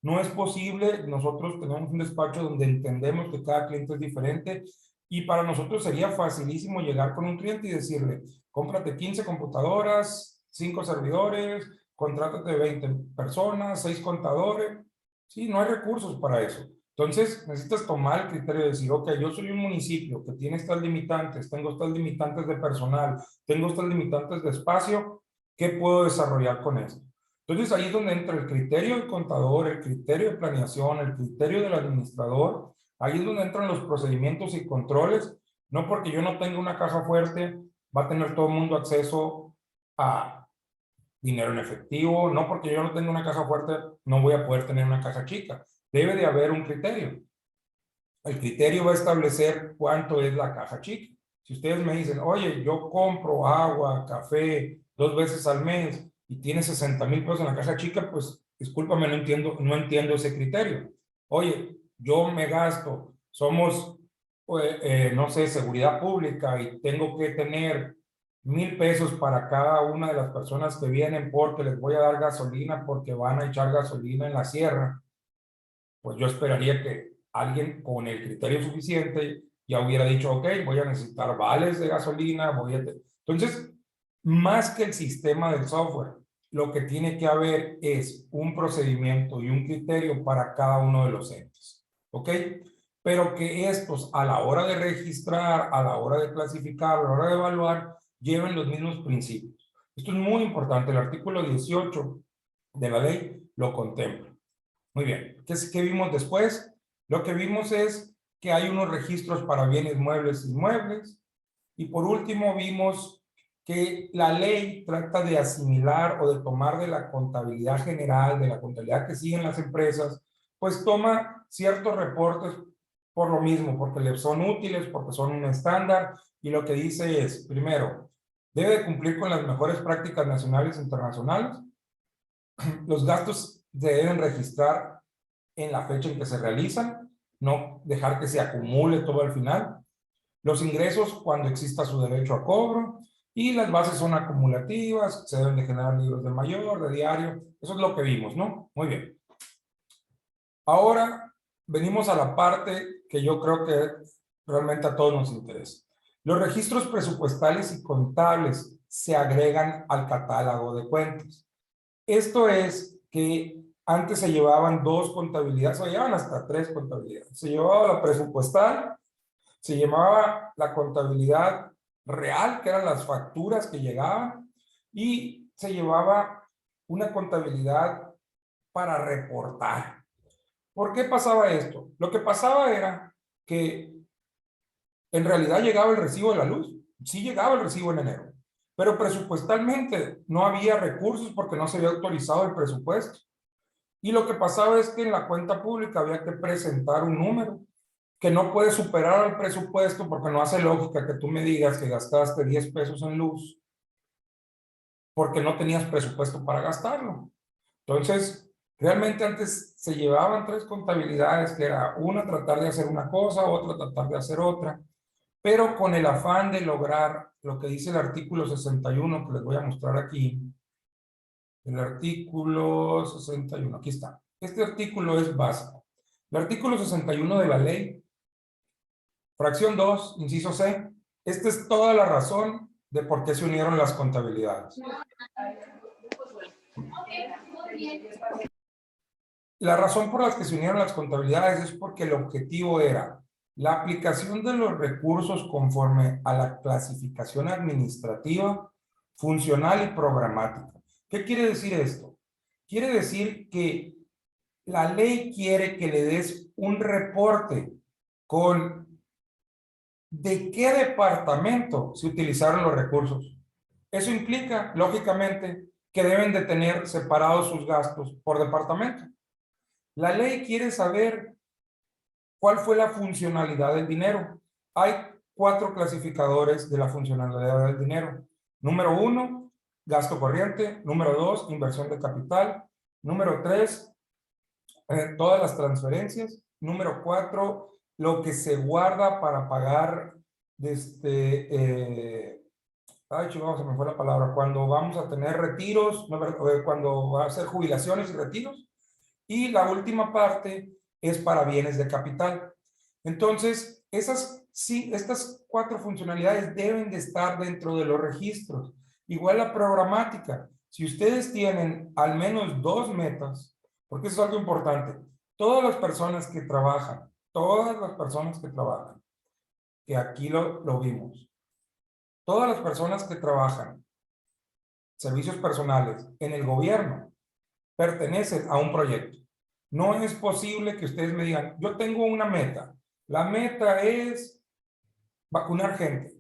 No es posible, nosotros tenemos un despacho donde entendemos que cada cliente es diferente y para nosotros sería facilísimo llegar con un cliente y decirle, cómprate 15 computadoras, 5 servidores, contrátate 20 personas, 6 contadores. Sí, no hay recursos para eso. Entonces, necesitas tomar el criterio de decir, ok, yo soy un municipio que tiene estas limitantes, tengo estas limitantes de personal, tengo estas limitantes de espacio, ¿qué puedo desarrollar con eso? Entonces ahí es donde entra el criterio del contador, el criterio de planeación, el criterio del administrador. Ahí es donde entran los procedimientos y controles. No porque yo no tenga una caja fuerte, va a tener todo el mundo acceso a dinero en efectivo. No porque yo no tenga una caja fuerte, no voy a poder tener una caja chica. Debe de haber un criterio. El criterio va a establecer cuánto es la caja chica. Si ustedes me dicen, oye, yo compro agua, café 2 veces al mes y tiene 60,000 pesos en la caja chica, pues discúlpame, no entiendo ese criterio. Oye, yo me gasto, somos, no sé, seguridad pública y tengo que tener 1,000 pesos para cada una de las personas que vienen porque les voy a dar gasolina porque van a echar gasolina en la sierra. Pues yo esperaría que alguien con el criterio suficiente ya hubiera dicho, ok, voy a necesitar vales de gasolina, Entonces, más que el sistema del software, lo que tiene que haber es un procedimiento y un criterio para cada uno de los entes, ¿ok? Pero que estos, a la hora de registrar, a la hora de clasificar, a la hora de evaluar, lleven los mismos principios. Esto es muy importante. El artículo 18 de la ley lo contempla. Muy bien. ¿Qué vimos después? Lo que vimos es que hay unos registros para bienes muebles e inmuebles. Y por último vimos que la ley trata de asimilar o de tomar de la contabilidad general, de la contabilidad que siguen las empresas, pues toma ciertos reportes por lo mismo, porque les son útiles, porque son un estándar. Y lo que dice es, primero, debe cumplir con las mejores prácticas nacionales e internacionales. Los gastos se deben registrar en la fecha en que se realizan, no dejar que se acumule todo al final. Los ingresos cuando exista su derecho a cobro y las bases son acumulativas, se deben de generar libros de mayor, de diario. Eso es lo que vimos, ¿no? Muy bien. Ahora venimos a la parte que yo creo que realmente a todos nos interesa. Los registros presupuestales y contables se agregan al catálogo de cuentas. Esto es que antes se llevaban 2 contabilidades, se llevaban hasta 3 contabilidades. Se llevaba la presupuestal, se llevaba la contabilidad real, que eran las facturas que llegaban, y se llevaba una contabilidad para reportar. ¿Por qué pasaba esto? Lo que pasaba era que en realidad llegaba el recibo de la luz. Sí llegaba el recibo en enero, pero presupuestalmente no había recursos porque no se había autorizado el presupuesto. Y lo que pasaba es que en la cuenta pública había que presentar un número que no puede superar al presupuesto porque no hace lógica que tú me digas que gastaste 10 pesos en luz porque no tenías presupuesto para gastarlo. Entonces, realmente antes se llevaban 3 contabilidades, que era una tratar de hacer una cosa, otra tratar de hacer otra, pero con el afán de lograr lo que dice el artículo 61, que les voy a mostrar aquí. El artículo 61, aquí está. Este artículo es básico. El artículo 61 de la ley, fracción 2, inciso C, esta es toda la razón de por qué se unieron las contabilidades. La razón por la que se unieron las contabilidades es porque el objetivo era la aplicación de los recursos conforme a la clasificación administrativa, funcional y programática. ¿Qué quiere decir esto? Quiere decir que la ley quiere que le des un reporte con de qué departamento se utilizaron los recursos. Eso implica, lógicamente, que deben de tener separados sus gastos por departamento. La ley quiere saber cuál fue la funcionalidad del dinero. Hay 4 clasificadores de la funcionalidad del dinero. Número 1, gasto corriente. Número 2, inversión de capital. Número 3, todas las transferencias. Número 4, lo que se guarda para pagar ay, chingado, se me fue la palabra. Cuando vamos a tener retiros, cuando va a ser jubilaciones y retiros. Y la última parte es para bienes de capital. Entonces, estas 4 funcionalidades deben de estar dentro de los registros. Igual la programática. Si ustedes tienen al menos 2 metas, porque eso es algo importante, todas las personas que trabajan, que aquí lo vimos, todas las personas que trabajan servicios personales en el gobierno pertenecen a un proyecto. No es posible que ustedes me digan, yo tengo una meta. La meta es vacunar gente,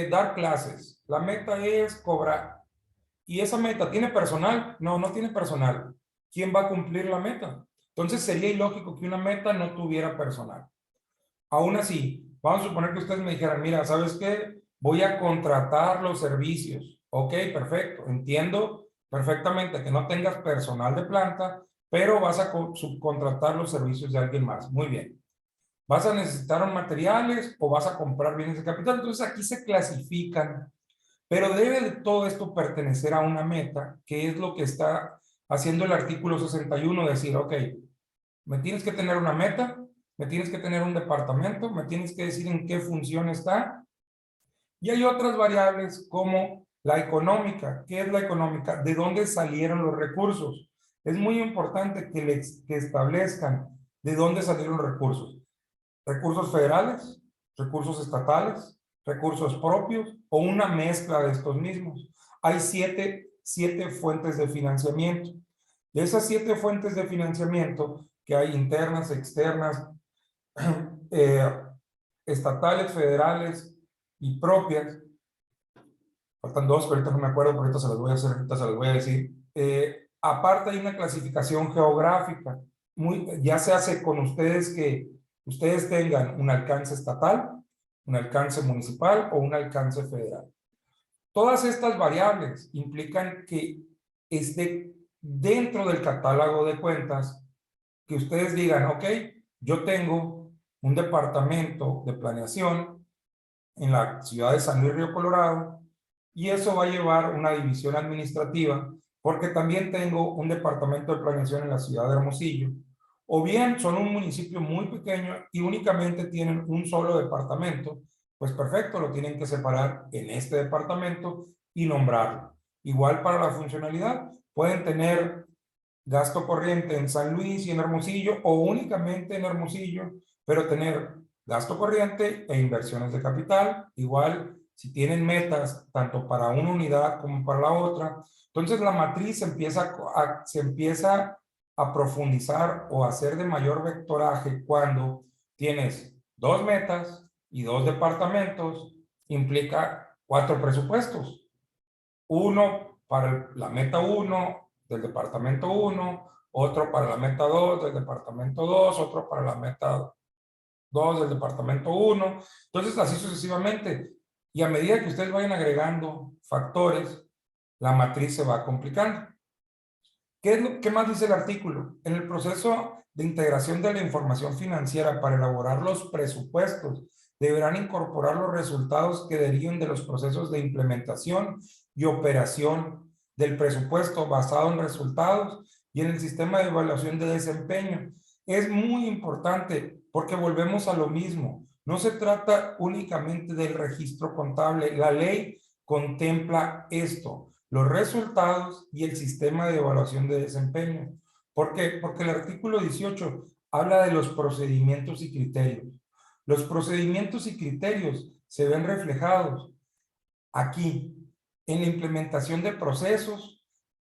dar clases. La meta es cobrar. ¿Y esa meta tiene personal? No, no tiene personal. ¿Quién va a cumplir la meta? Entonces sería ilógico que una meta no tuviera personal. Aún así, vamos a suponer que ustedes me dijeran, mira, ¿sabes qué? Voy a contratar los servicios. Ok, perfecto. Entiendo perfectamente que no tengas personal de planta, pero vas a subcontratar los servicios de alguien más. Muy bien. ¿Vas a necesitar materiales o vas a comprar bienes de capital? Entonces aquí se clasifican, pero debe de todo esto pertenecer a una meta, que es lo que está haciendo el artículo 61, decir, ok, me tienes que tener una meta, me tienes que tener un departamento, me tienes que decir en qué función está. Y hay otras variables como la económica. ¿Qué es la económica? ¿De dónde salieron los recursos? Es muy importante que establezcan de dónde salieron los recursos. Recursos federales, recursos estatales, recursos propios o una mezcla de estos mismos. Hay siete fuentes de financiamiento. De esas 7 fuentes de financiamiento que hay internas, externas, estatales, federales y propias, faltan 2, pero ahorita no me acuerdo, pero ahorita se las voy a hacer, ahorita se las voy a decir. Aparte hay una clasificación geográfica, ya se hace con ustedes que ustedes tengan un alcance estatal, un alcance municipal o un alcance federal. Todas estas variables implican que esté dentro del catálogo de cuentas, que ustedes digan, ok, yo tengo un departamento de planeación en la ciudad de San Luis Río Colorado y eso va a llevar una división administrativa porque también tengo un departamento de planeación en la ciudad de Hermosillo. O bien son un municipio muy pequeño y únicamente tienen un solo departamento, pues perfecto, lo tienen que separar en este departamento y nombrarlo. Igual para la funcionalidad, pueden tener gasto corriente en San Luis y en Hermosillo o únicamente en Hermosillo, pero tener gasto corriente e inversiones de capital, igual si tienen metas tanto para una unidad como para la otra. Entonces la matriz se empieza a profundizar o a hacer de mayor vectoraje cuando tienes 2 metas y 2 departamentos, implica 4 presupuestos. Uno para la meta 1 del departamento 1, otro para la meta 2 del departamento 2, otro para la meta 2 del departamento 1. Entonces, así sucesivamente. Y a medida que ustedes vayan agregando factores, la matriz se va complicando. ¿Qué más dice el artículo? En el proceso de integración de la información financiera para elaborar los presupuestos, deberán incorporar los resultados que deriven de los procesos de implementación y operación del presupuesto basado en resultados y en el sistema de evaluación de desempeño. Es muy importante porque volvemos a lo mismo. No se trata únicamente del registro contable. La ley contempla esto, los resultados y el sistema de evaluación de desempeño. ¿Por qué? Porque el artículo 18 habla de los procedimientos y criterios. Los procedimientos y criterios se ven reflejados aquí, en la implementación de procesos,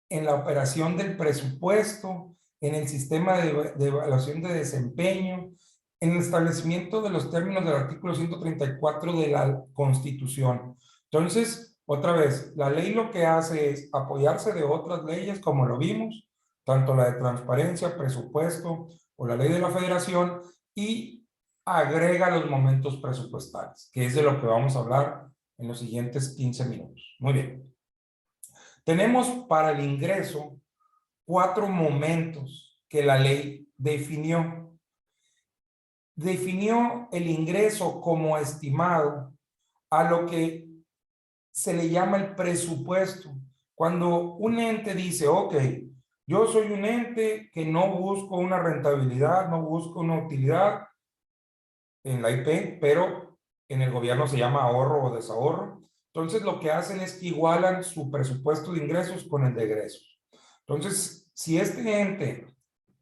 en la operación del presupuesto, en el sistema de evaluación de desempeño, en el establecimiento de los términos del artículo 134 de la Constitución. Entonces, otra vez, la ley lo que hace es apoyarse de otras leyes, como lo vimos, tanto la de transparencia, presupuesto o la ley de la federación, y agrega los momentos presupuestales, que es de lo que vamos a hablar en los siguientes 15 minutos. Muy bien. Tenemos para el ingreso 4 momentos que la ley definió. Definió el ingreso como estimado a lo que se le llama el presupuesto. Cuando un ente dice, ok, yo soy un ente que no busco una rentabilidad, no busco una utilidad en la IP, pero en el gobierno se llama ahorro o desahorro. Entonces lo que hacen es que igualan su presupuesto de ingresos con el de egresos. Entonces, si este ente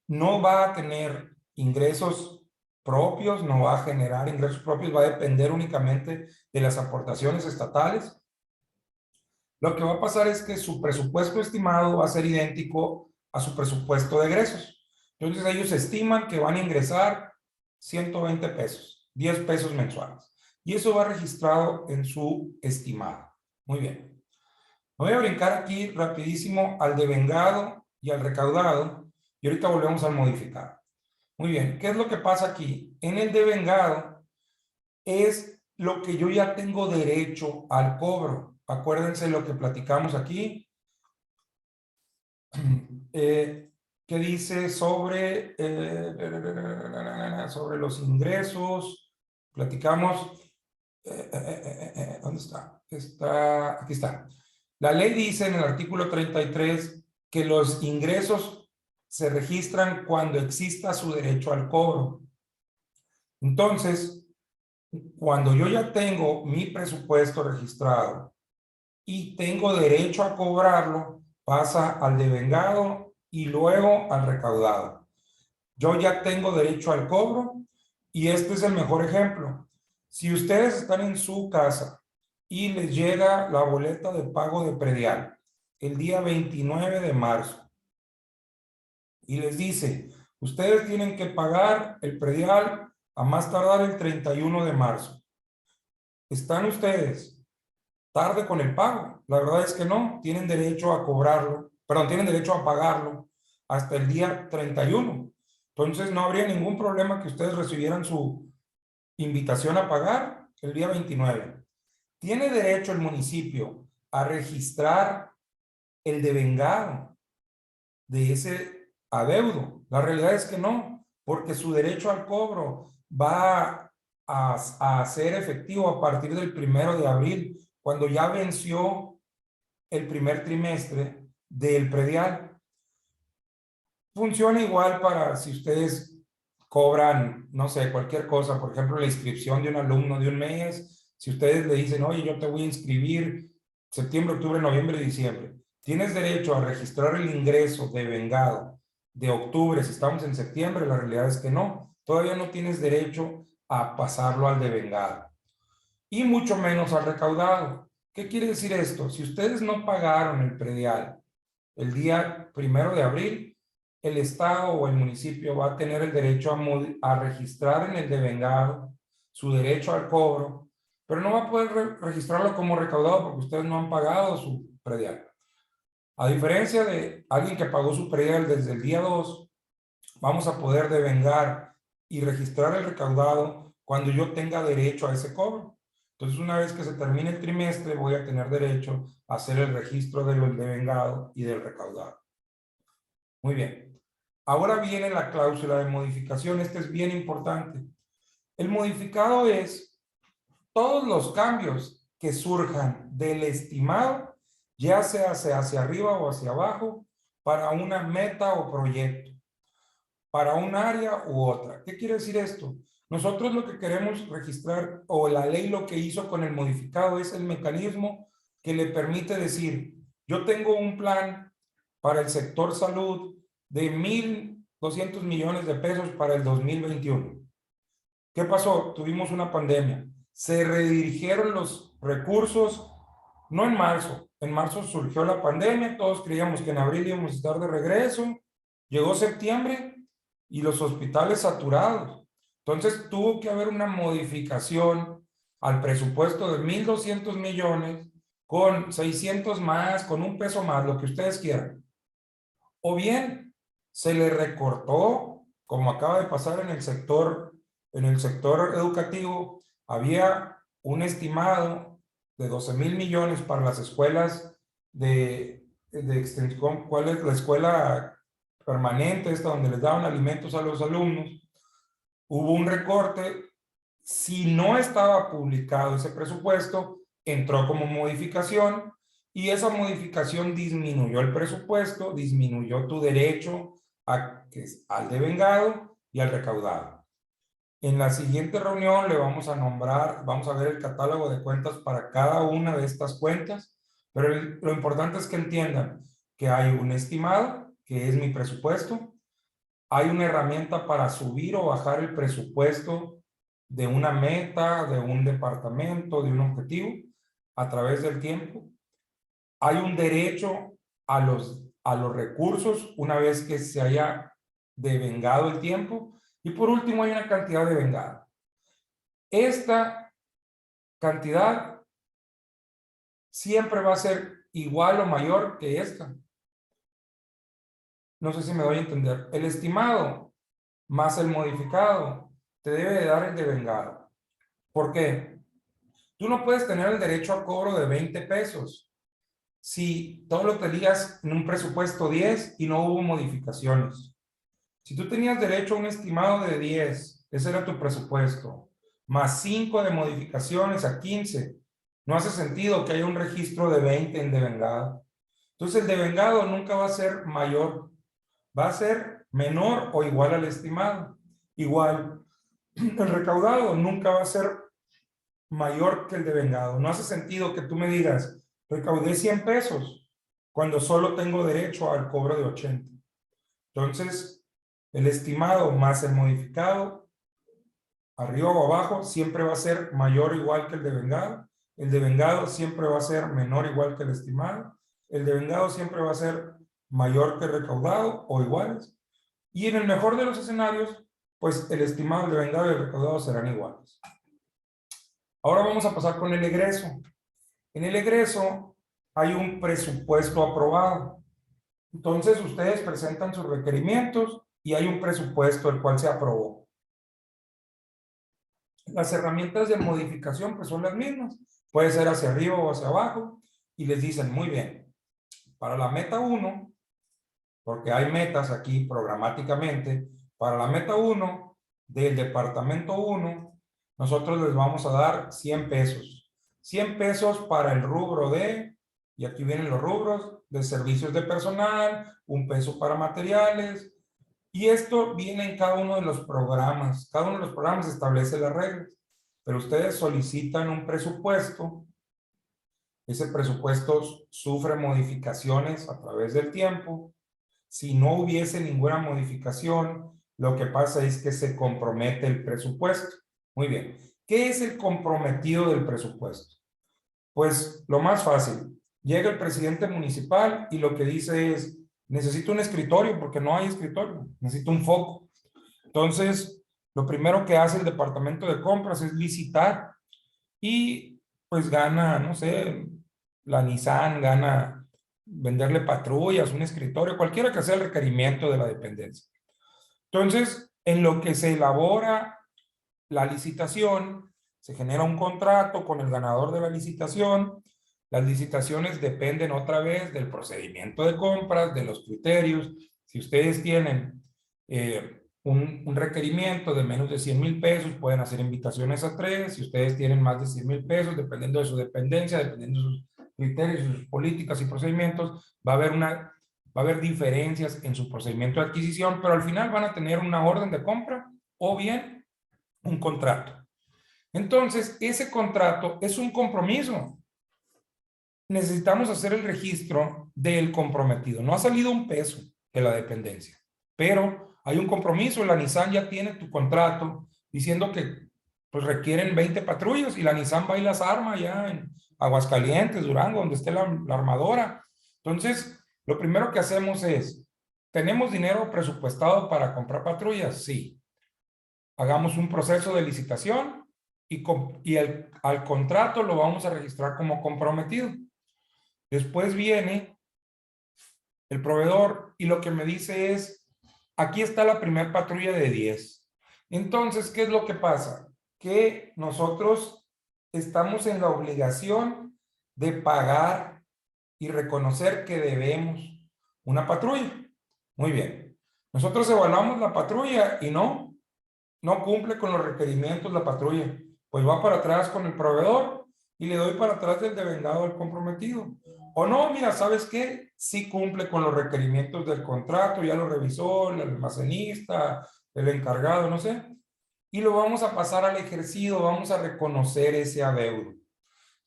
no va a tener ingresos propios, no va a generar ingresos propios, va a depender únicamente de las aportaciones estatales, lo que va a pasar es que su presupuesto estimado va a ser idéntico a su presupuesto de egresos. Entonces ellos estiman que van a ingresar 120 pesos, 10 pesos mensuales. Y eso va registrado en su estimado. Muy bien. Me voy a brincar aquí rapidísimo al devengado y al recaudado. Y ahorita volvemos al modificado. Muy bien. ¿Qué es lo que pasa aquí? En el devengado es lo que yo ya tengo derecho al cobro. Acuérdense lo que platicamos aquí. ¿Qué dice sobre, sobre los ingresos? Platicamos. ¿Dónde está? Aquí está. La ley dice en el artículo 33 que los ingresos se registran cuando exista su derecho al cobro. Entonces, cuando yo ya tengo mi presupuesto registrado y tengo derecho a cobrarlo, pasa al devengado y luego al recaudado. Yo ya tengo derecho al cobro y este es el mejor ejemplo. Si ustedes están en su casa y les llega la boleta de pago de predial el día 29 de marzo y les dice, ustedes tienen que pagar el predial a más tardar el 31 de marzo. ¿Están ustedes tarde con el pago? La verdad es que no, tienen derecho a cobrarlo, perdón, tienen derecho a pagarlo hasta el día 31. Entonces no habría ningún problema que ustedes recibieran su invitación a pagar el día 29. ¿Tiene derecho el municipio a registrar el devengado de ese adeudo? La realidad es que no, porque su derecho al cobro va a ser efectivo a partir del 1 de abril, cuando ya venció el primer trimestre del predial. Funciona igual para si ustedes cobran, no sé, cualquier cosa, por ejemplo, la inscripción de un alumno de un mes, si ustedes le dicen, oye, yo te voy a inscribir septiembre, octubre, noviembre y diciembre, tienes derecho a registrar el ingreso de vengado de octubre, si estamos en septiembre, la realidad es que no, todavía no tienes derecho a pasarlo al devengado, y mucho menos al recaudado. ¿Qué quiere decir esto? Si ustedes no pagaron el predial el día 1 de abril, el Estado o el municipio va a tener el derecho a registrar en el devengado su derecho al cobro, pero no va a poder registrarlo como recaudado porque ustedes no han pagado su predial. A diferencia de alguien que pagó su predial desde el día 2, vamos a poder devengar y registrar el recaudado cuando yo tenga derecho a ese cobro. Entonces, una vez que se termine el trimestre, voy a tener derecho a hacer el registro del devengado y del recaudado. Muy bien. Ahora viene la cláusula de modificación. Este es bien importante. El modificado es todos los cambios que surjan del estimado, ya sea hacia arriba o hacia abajo, para una meta o proyecto, para un área u otra. ¿Qué quiere decir esto? Nosotros lo que queremos registrar, o la ley lo que hizo con el modificado, es el mecanismo que le permite decir, yo tengo un plan para el sector salud de 1,200 millones de pesos para el 2021. ¿Qué pasó? Tuvimos una pandemia. Se redirigieron los recursos, no en marzo. En marzo surgió la pandemia, todos creíamos que en abril íbamos a estar de regreso. Llegó septiembre y los hospitales saturados. Entonces tuvo que haber una modificación al presupuesto de 1,200 millones con 600 más, con un peso más, lo que ustedes quieran. O bien se le recortó, como acaba de pasar en el sector educativo, había un estimado de 12,000 millones para las escuelas de de extensión, cuál es la escuela permanente, esta donde les daban alimentos a los alumnos, hubo un recorte. Si no estaba publicado ese presupuesto, entró como modificación y esa modificación disminuyó el presupuesto, disminuyó tu derecho al devengado y al recaudado. En la siguiente reunión le vamos a nombrar, vamos a ver el catálogo de cuentas para cada una de estas cuentas, pero lo importante es que entiendan que hay un estimado, que es mi presupuesto, hay una herramienta para subir o bajar el presupuesto de una meta, de un departamento, de un objetivo a través del tiempo. Hay un derecho a los recursos una vez que se haya devengado el tiempo. Y por último hay una cantidad devengada. Esta cantidad siempre va a ser igual o mayor que esta. No sé si me doy a entender. El estimado más el modificado te debe de dar el devengado. ¿Por qué? Tú no puedes tener el derecho a cobro de 20 pesos si todo lo tenías en un presupuesto 10 y no hubo modificaciones. Si tú tenías derecho a un estimado de 10, ese era tu presupuesto, más 5 de modificaciones a 15, no hace sentido que haya un registro de 20 en devengado. Entonces el devengado nunca va a ser mayor, va a ser menor o igual al estimado. Igual, el recaudado nunca va a ser mayor que el devengado. No hace sentido que tú me digas, recaudé 100 pesos cuando solo tengo derecho al cobro de 80. Entonces, el estimado más el modificado, arriba o abajo, siempre va a ser mayor o igual que el devengado. El devengado siempre va a ser menor o igual que el estimado. El devengado siempre va a ser mayor que el recaudado o iguales. Y en el mejor de los escenarios, pues el estimado, el devengado y el recaudado serán iguales. Ahora vamos a pasar con el egreso. En el egreso hay un presupuesto aprobado. Entonces ustedes presentan sus requerimientos y hay un presupuesto el cual se aprobó. Las herramientas de modificación pues son las mismas. Puede ser hacia arriba o hacia abajo y les dicen, muy bien, para la meta 1, porque hay metas aquí programáticamente, para la meta 1 del departamento 1, nosotros les vamos a dar 100 pesos. 100 pesos para el rubro de, y aquí vienen los rubros, de servicios de personal, 1 peso para materiales, y esto viene en cada uno de los programas. Cada uno de los programas establece las reglas, pero ustedes solicitan un presupuesto. Ese presupuesto sufre modificaciones a través del tiempo. Si no hubiese ninguna modificación, lo que pasa es que se compromete el presupuesto. Muy bien. ¿Qué es el comprometido del presupuesto? Pues lo más fácil. Llega el presidente municipal y lo que dice es, necesito un escritorio porque no hay escritorio. Necesito un foco. Entonces, lo primero que hace el departamento de compras es licitar y pues gana, no sé, la Nissan gana venderle patrullas, un escritorio, cualquiera que sea el requerimiento de la dependencia. Entonces, en lo que se elabora la licitación, se genera un contrato con el ganador de la licitación. Las licitaciones dependen otra vez del procedimiento de compras, de los criterios. Si ustedes tienen un requerimiento de menos de 100,000 pesos, pueden hacer invitaciones a 3. Si ustedes tienen más de 100,000 pesos, dependiendo de su dependencia, dependiendo de sus criterios, sus políticas y procedimientos, va a haber diferencias en su procedimiento de adquisición, pero al final van a tener una orden de compra o bien un contrato. Entonces, ese contrato es un compromiso. Necesitamos hacer el registro del comprometido. No ha salido un peso de la dependencia, pero hay un compromiso. La Nissan ya tiene tu contrato diciendo que pues requieren 20 patrullas y la Nissan va y las arma ya en Aguascalientes, Durango, donde esté la armadora. Entonces, lo primero que hacemos es, ¿tenemos dinero presupuestado para comprar patrullas? Sí. Hagamos un proceso de licitación y al contrato lo vamos a registrar como comprometido. Después viene el proveedor y lo que me dice es, aquí está la primera patrulla de 10. Entonces, ¿qué es lo que pasa? Que nosotros estamos en la obligación de pagar y reconocer que debemos una patrulla. Muy bien. Nosotros evaluamos la patrulla y no cumple con los requerimientos la patrulla. Pues va para atrás con el proveedor y le doy para atrás del devengado al comprometido. O no, mira, ¿sabes qué? Sí cumple con los requerimientos del contrato, ya lo revisó el almacenista, el encargado, no sé. Y lo vamos a pasar al ejercido, vamos a reconocer ese adeudo.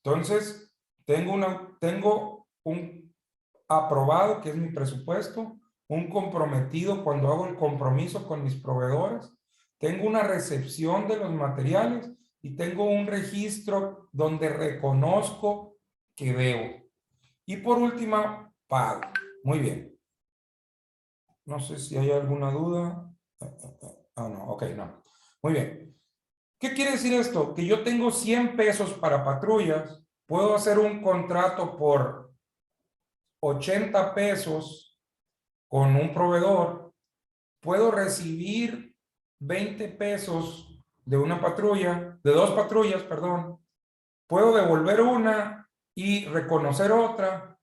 Entonces, tengo un aprobado, que es mi presupuesto, un comprometido cuando hago el compromiso con mis proveedores, tengo una recepción de los materiales y tengo un registro donde reconozco que debo. Y por último, pago. Muy bien. No sé si hay alguna duda. No, ok, no. Muy bien. ¿Qué quiere decir esto? Que yo tengo 100 pesos para patrullas, puedo hacer un contrato por 80 pesos con un proveedor, puedo recibir 20 pesos de una patrulla, de dos patrullas, perdón, puedo devolver una y reconocer otra,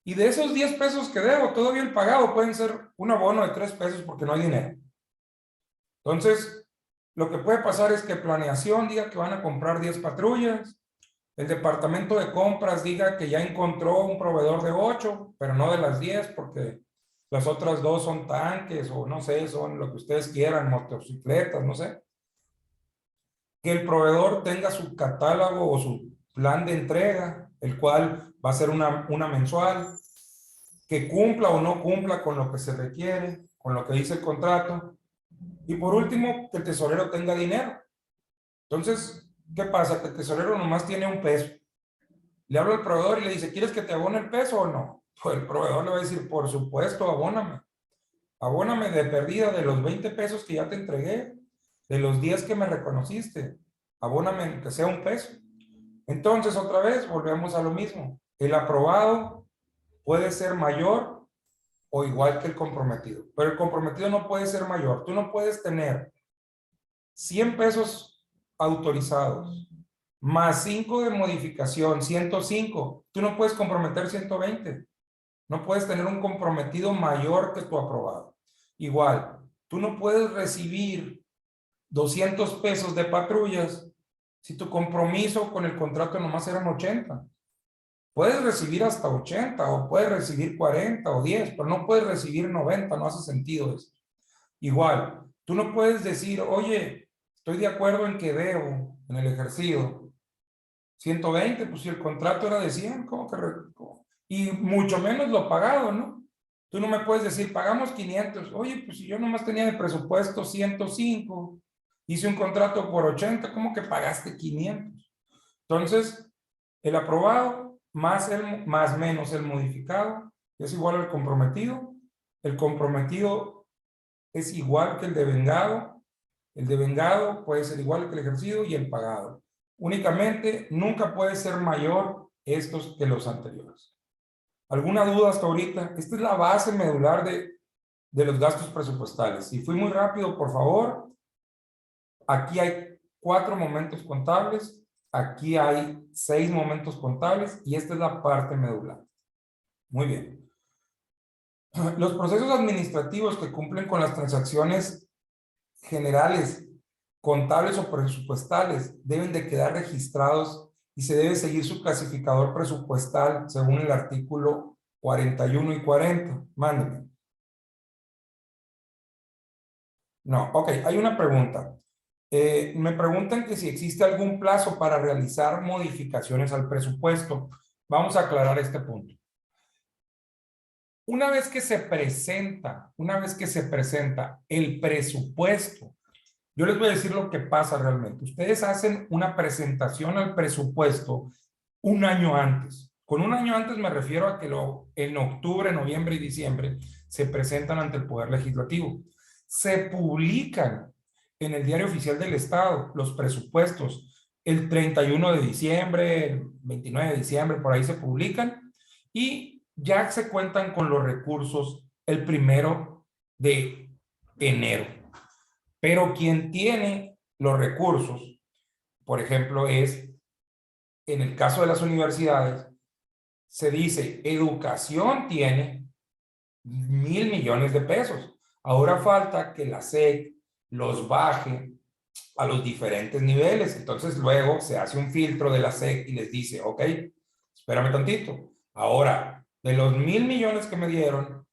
y de esos 10 pesos que debo, todavía el pagado pueden ser un abono de 3 pesos porque no hay dinero. Entonces, lo que puede pasar es que planeación diga que van a comprar 10 patrullas, el departamento de compras diga que ya encontró un proveedor de 8, pero no de las 10 porque las otras 2 son tanques o no sé, son lo que ustedes quieran, motocicletas, no sé. Que el proveedor tenga su catálogo o su plan de entrega, el cual va a ser una mensual, que cumpla o no cumpla con lo que se requiere, con lo que dice el contrato. Y por último, que el tesorero tenga dinero. Entonces, ¿qué pasa? Que el tesorero nomás tiene un peso. Le habla al proveedor y le dice, ¿quieres que te abone el peso o no? Pues el proveedor le va a decir, por supuesto, abóname. Abóname de perdida de los 20 pesos que ya te entregué, de los 10 que me reconociste. Abóname que sea un peso. Entonces, otra vez, volvemos a lo mismo. El aprobado puede ser mayor o igual que el comprometido, pero el comprometido no puede ser mayor. Tú no puedes tener 100 pesos autorizados más 5 de modificación, 105. Tú no puedes comprometer 120. No puedes tener un comprometido mayor que tu aprobado. Igual, tú no puedes recibir 200 pesos de patrullas si tu compromiso con el contrato nomás eran 80. Puedes recibir hasta 80 o puedes recibir 40 o 10, pero no puedes recibir 90, no hace sentido eso. Igual, tú no puedes decir, oye, estoy de acuerdo en que debo en el ejercicio 120, pues si el contrato era de 100, ¿cómo que? Y mucho menos lo pagado, ¿no? Tú no me puedes decir, pagamos 500. Oye, pues si yo nomás tenía de presupuesto 105, hice un contrato por 80, ¿cómo que pagaste 500? Entonces, el aprobado más menos el modificado es igual al comprometido. El comprometido es igual que el devengado. El devengado puede ser igual que el ejercido y el pagado. Únicamente nunca puede ser mayor estos que los anteriores. ¿Alguna duda hasta ahorita? Esta es la base medular de los gastos presupuestales. Si fui muy rápido, por favor. Aquí hay 4 momentos contables. Aquí hay 6 momentos contables y esta es la parte medular. Muy bien. Los procesos administrativos que cumplen con las transacciones generales, contables o presupuestales deben de quedar registrados y se debe seguir su clasificador presupuestal según el artículo 41 y 40. Mándeme. No, ok, hay una pregunta. Me preguntan que si existe algún plazo para realizar modificaciones al presupuesto. Vamos a aclarar este punto. Una vez que se presenta el presupuesto, yo les voy a decir lo que pasa realmente. Ustedes hacen una presentación al presupuesto un año antes. Con un año antes me refiero a que en octubre, noviembre y diciembre se presentan ante el Poder Legislativo. Se publican en el Diario Oficial del Estado los presupuestos el 31 de diciembre, el 29 de diciembre, por ahí se publican y ya se cuentan con los recursos el 1 de enero. Pero quien tiene los recursos, por ejemplo, es, en el caso de las universidades, se dice, educación tiene 1,000 millones de pesos. Ahora falta que la SEC los baje a los diferentes niveles. Entonces luego se hace un filtro de la SEC y les dice, ok, espérame tantito. Ahora, de los 1,000 millones que me dieron,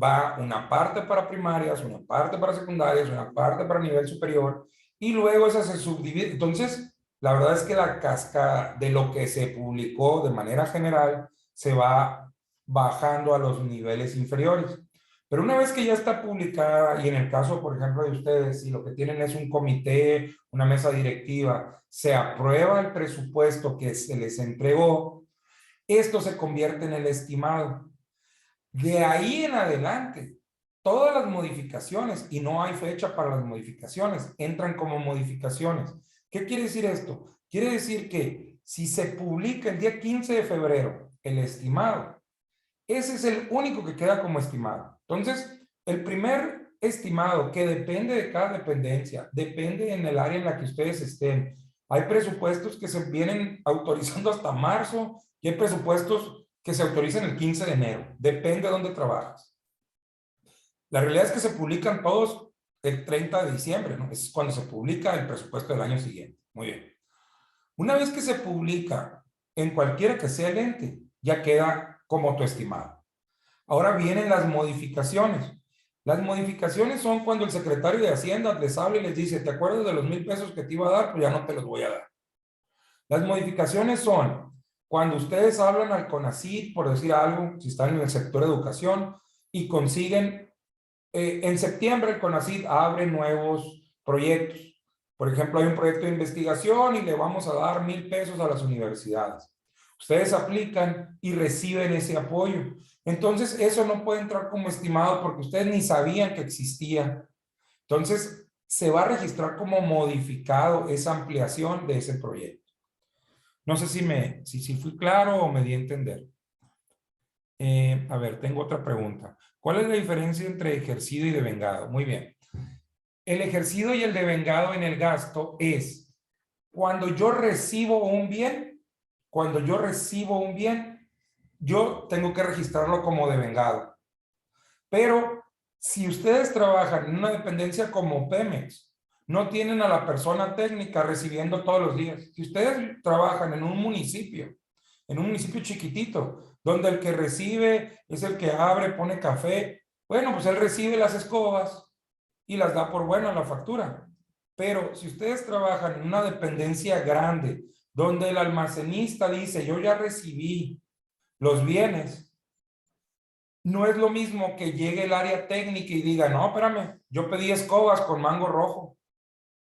va una parte para primarias, una parte para secundarias, una parte para nivel superior, y luego esa se subdivide. Entonces, la verdad es que la cascada de lo que se publicó de manera general se va bajando a los niveles inferiores. Pero una vez que ya está publicada, y en el caso, por ejemplo, de ustedes, si lo que tienen es un comité, una mesa directiva, se aprueba el presupuesto que se les entregó, esto se convierte en el estimado. De ahí en adelante, todas las modificaciones, y no hay fecha para las modificaciones, entran como modificaciones. ¿Qué quiere decir esto? Quiere decir que si se publica el día 15 de febrero el estimado, ese es el único que queda como estimado. Entonces, el primer estimado que depende de cada dependencia, depende en el área en la que ustedes estén. Hay presupuestos que se vienen autorizando hasta marzo y hay presupuestos que se autorizan el 15 de enero. Depende de dónde trabajas. La realidad es que se publican todos el 30 de diciembre, ¿no? Es cuando se publica el presupuesto del año siguiente. Muy bien. Una vez que se publica en cualquiera que sea el ente, ya queda como tu estimado. Ahora vienen las modificaciones. Las modificaciones son cuando el secretario de Hacienda les habla y les dice, ¿te acuerdas de los 1,000 pesos que te iba a dar? Pues ya no te los voy a dar. Las modificaciones son cuando ustedes hablan al CONACYT, por decir algo, si están en el sector educación, y consiguen, en septiembre el CONACYT abre nuevos proyectos. Por ejemplo, hay un proyecto de investigación y le vamos a dar 1,000 pesos a las universidades. Ustedes aplican y reciben ese apoyo. Entonces, eso no puede entrar como estimado porque ustedes ni sabían que existía. Entonces, se va a registrar como modificado esa ampliación de ese proyecto. No sé si fui claro o me di a entender. A ver, tengo otra pregunta. ¿Cuál es la diferencia entre ejercido y devengado? Muy bien. El ejercido y el devengado en el gasto es cuando yo recibo un bien, yo tengo que registrarlo como devengado. Pero si ustedes trabajan en una dependencia como Pemex, no tienen a la persona técnica recibiendo todos los días. Si ustedes trabajan en un municipio chiquitito, donde el que recibe es el que abre, pone café, bueno, pues él recibe las escobas y las da por buena la factura. Pero si ustedes trabajan en una dependencia grande, donde el almacenista dice, yo ya recibí los bienes, no es lo mismo que llegue el área técnica y diga, no, espérame, yo pedí escobas con mango rojo,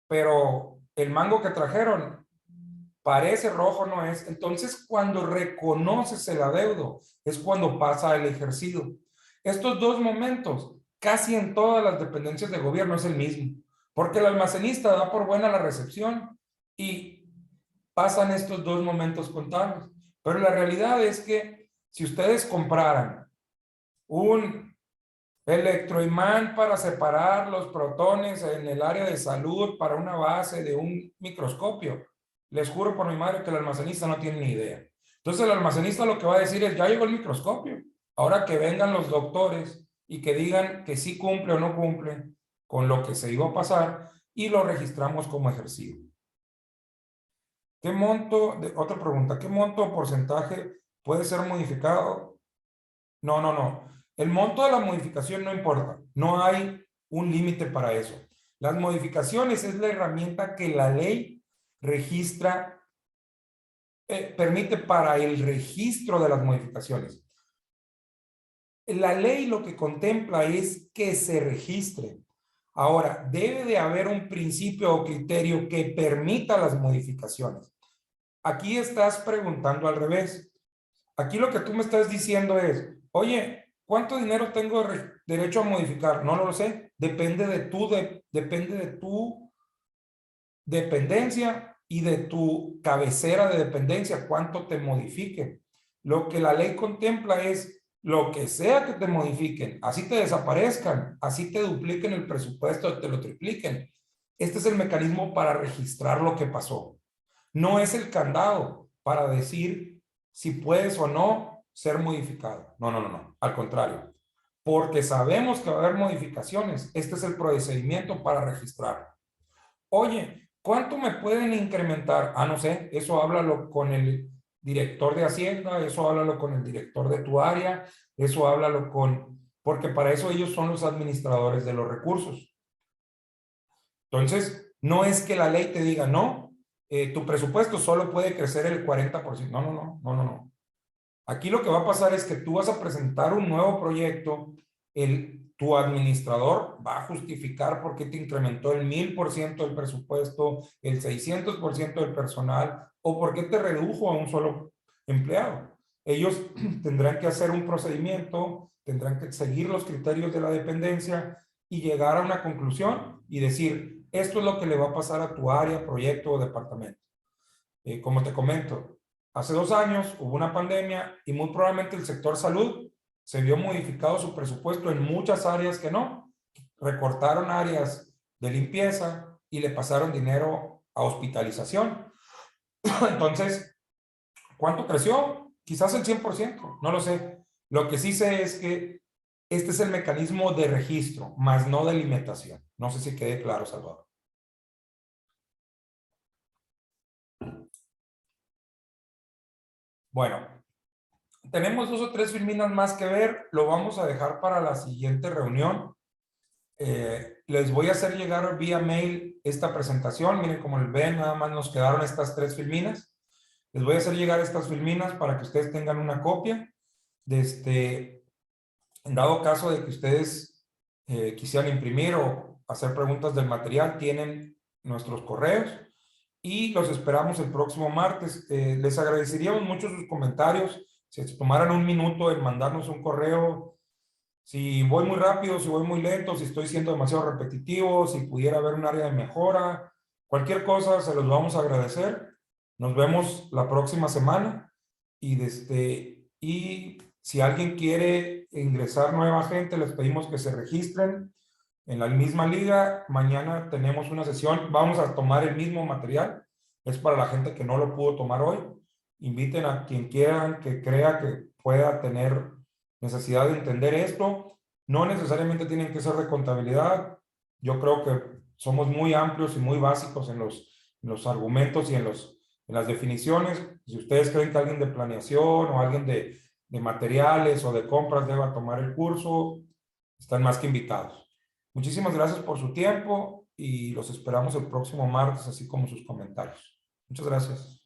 pero el mango que trajeron parece rojo, no es. Entonces, cuando reconoces el adeudo, es cuando pasa el ejercido. Estos dos momentos, casi en todas las dependencias de gobierno es el mismo, porque el almacenista da por buena la recepción y pasan estos dos momentos contables. Pero la realidad es que si ustedes compraran un electroimán para separar los protones en el área de salud para una base de un microscopio, les juro por mi madre que el almacenista no tiene ni idea. Entonces el almacenista lo que va a decir es, ya llegó el microscopio. Ahora que vengan los doctores y que digan que sí cumple o no cumple con lo que se iba a pasar y lo registramos como ejercido. ¿Qué monto, otra pregunta, qué monto o porcentaje puede ser modificado? No. El monto de la modificación no importa. No hay un límite para eso. Las modificaciones es la herramienta que la ley registra, permite para el registro de las modificaciones. La ley lo que contempla es que se registre. Ahora, debe de haber un principio o criterio que permita las modificaciones. Aquí estás preguntando al revés. Aquí lo que tú me estás diciendo es, oye, ¿cuánto dinero tengo derecho a modificar? No lo sé. Depende de tu dependencia y de tu cabecera de dependencia, cuánto te modifiquen. Lo que la ley contempla es lo que sea que te modifiquen, así te desaparezcan, así te dupliquen el presupuesto, te lo tripliquen. Este es el mecanismo para registrar lo que pasó. No es el candado para decir si puedes o no ser modificado. No, no, no, no. Al contrario. Porque sabemos que va a haber modificaciones. Este es el procedimiento para registrar. Oye, ¿cuánto me pueden incrementar? Ah, no sé, eso háblalo con el director de Hacienda, eso háblalo con el director de tu área, eso háblalo con, porque para eso ellos son los administradores de los recursos. Entonces, no es que la ley te diga, no, tu presupuesto solo puede crecer el 40%. No, no, no, no, no, no. Aquí lo que va a pasar es que tú vas a presentar un nuevo proyecto, tu administrador va a justificar por qué te incrementó el 1000% del presupuesto, el 600% del personal, o por qué te redujo a un solo empleado. Ellos tendrán que hacer un procedimiento, tendrán que seguir los criterios de la dependencia y llegar a una conclusión y decir, esto es lo que le va a pasar a tu área, proyecto o departamento. Como te comento, hace 2 años hubo una pandemia y muy probablemente el sector salud se vio modificado su presupuesto en muchas áreas que no. Recortaron áreas de limpieza y le pasaron dinero a hospitalización. Entonces, ¿cuánto creció? Quizás el 100%, no lo sé. Lo que sí sé es que este es el mecanismo de registro, más no de alimentación. No sé si quede claro, Salvador. Bueno, tenemos 2 o 3 filminas más que ver. Lo vamos a dejar para la siguiente reunión. Les voy a hacer llegar vía mail esta presentación. Miren, como ven, nada más nos quedaron estas 3 filminas. Les voy a hacer llegar estas filminas para que ustedes tengan una copia. En dado caso de que ustedes quisieran imprimir o hacer preguntas del material, tienen nuestros correos y los esperamos el próximo martes. Les agradeceríamos mucho sus comentarios. Si se tomaran un minuto en mandarnos un correo, si voy muy rápido, si voy muy lento, si estoy siendo demasiado repetitivo, si pudiera haber un área de mejora, cualquier cosa, se los vamos a agradecer. Nos vemos la próxima semana y si alguien quiere ingresar nueva gente, les pedimos que se registren en la misma liga. Mañana tenemos una sesión, vamos a tomar el mismo material, es para la gente que no lo pudo tomar hoy. Inviten a quien quieran que crea que pueda tener necesidad de entender esto. No necesariamente tienen que ser de contabilidad. Yo creo que somos muy amplios y muy básicos en los argumentos y en las definiciones. Si ustedes creen que alguien de planeación o alguien de materiales o de compras deba tomar el curso, están más que invitados. Muchísimas gracias por su tiempo y los esperamos el próximo martes, así como sus comentarios. Muchas gracias.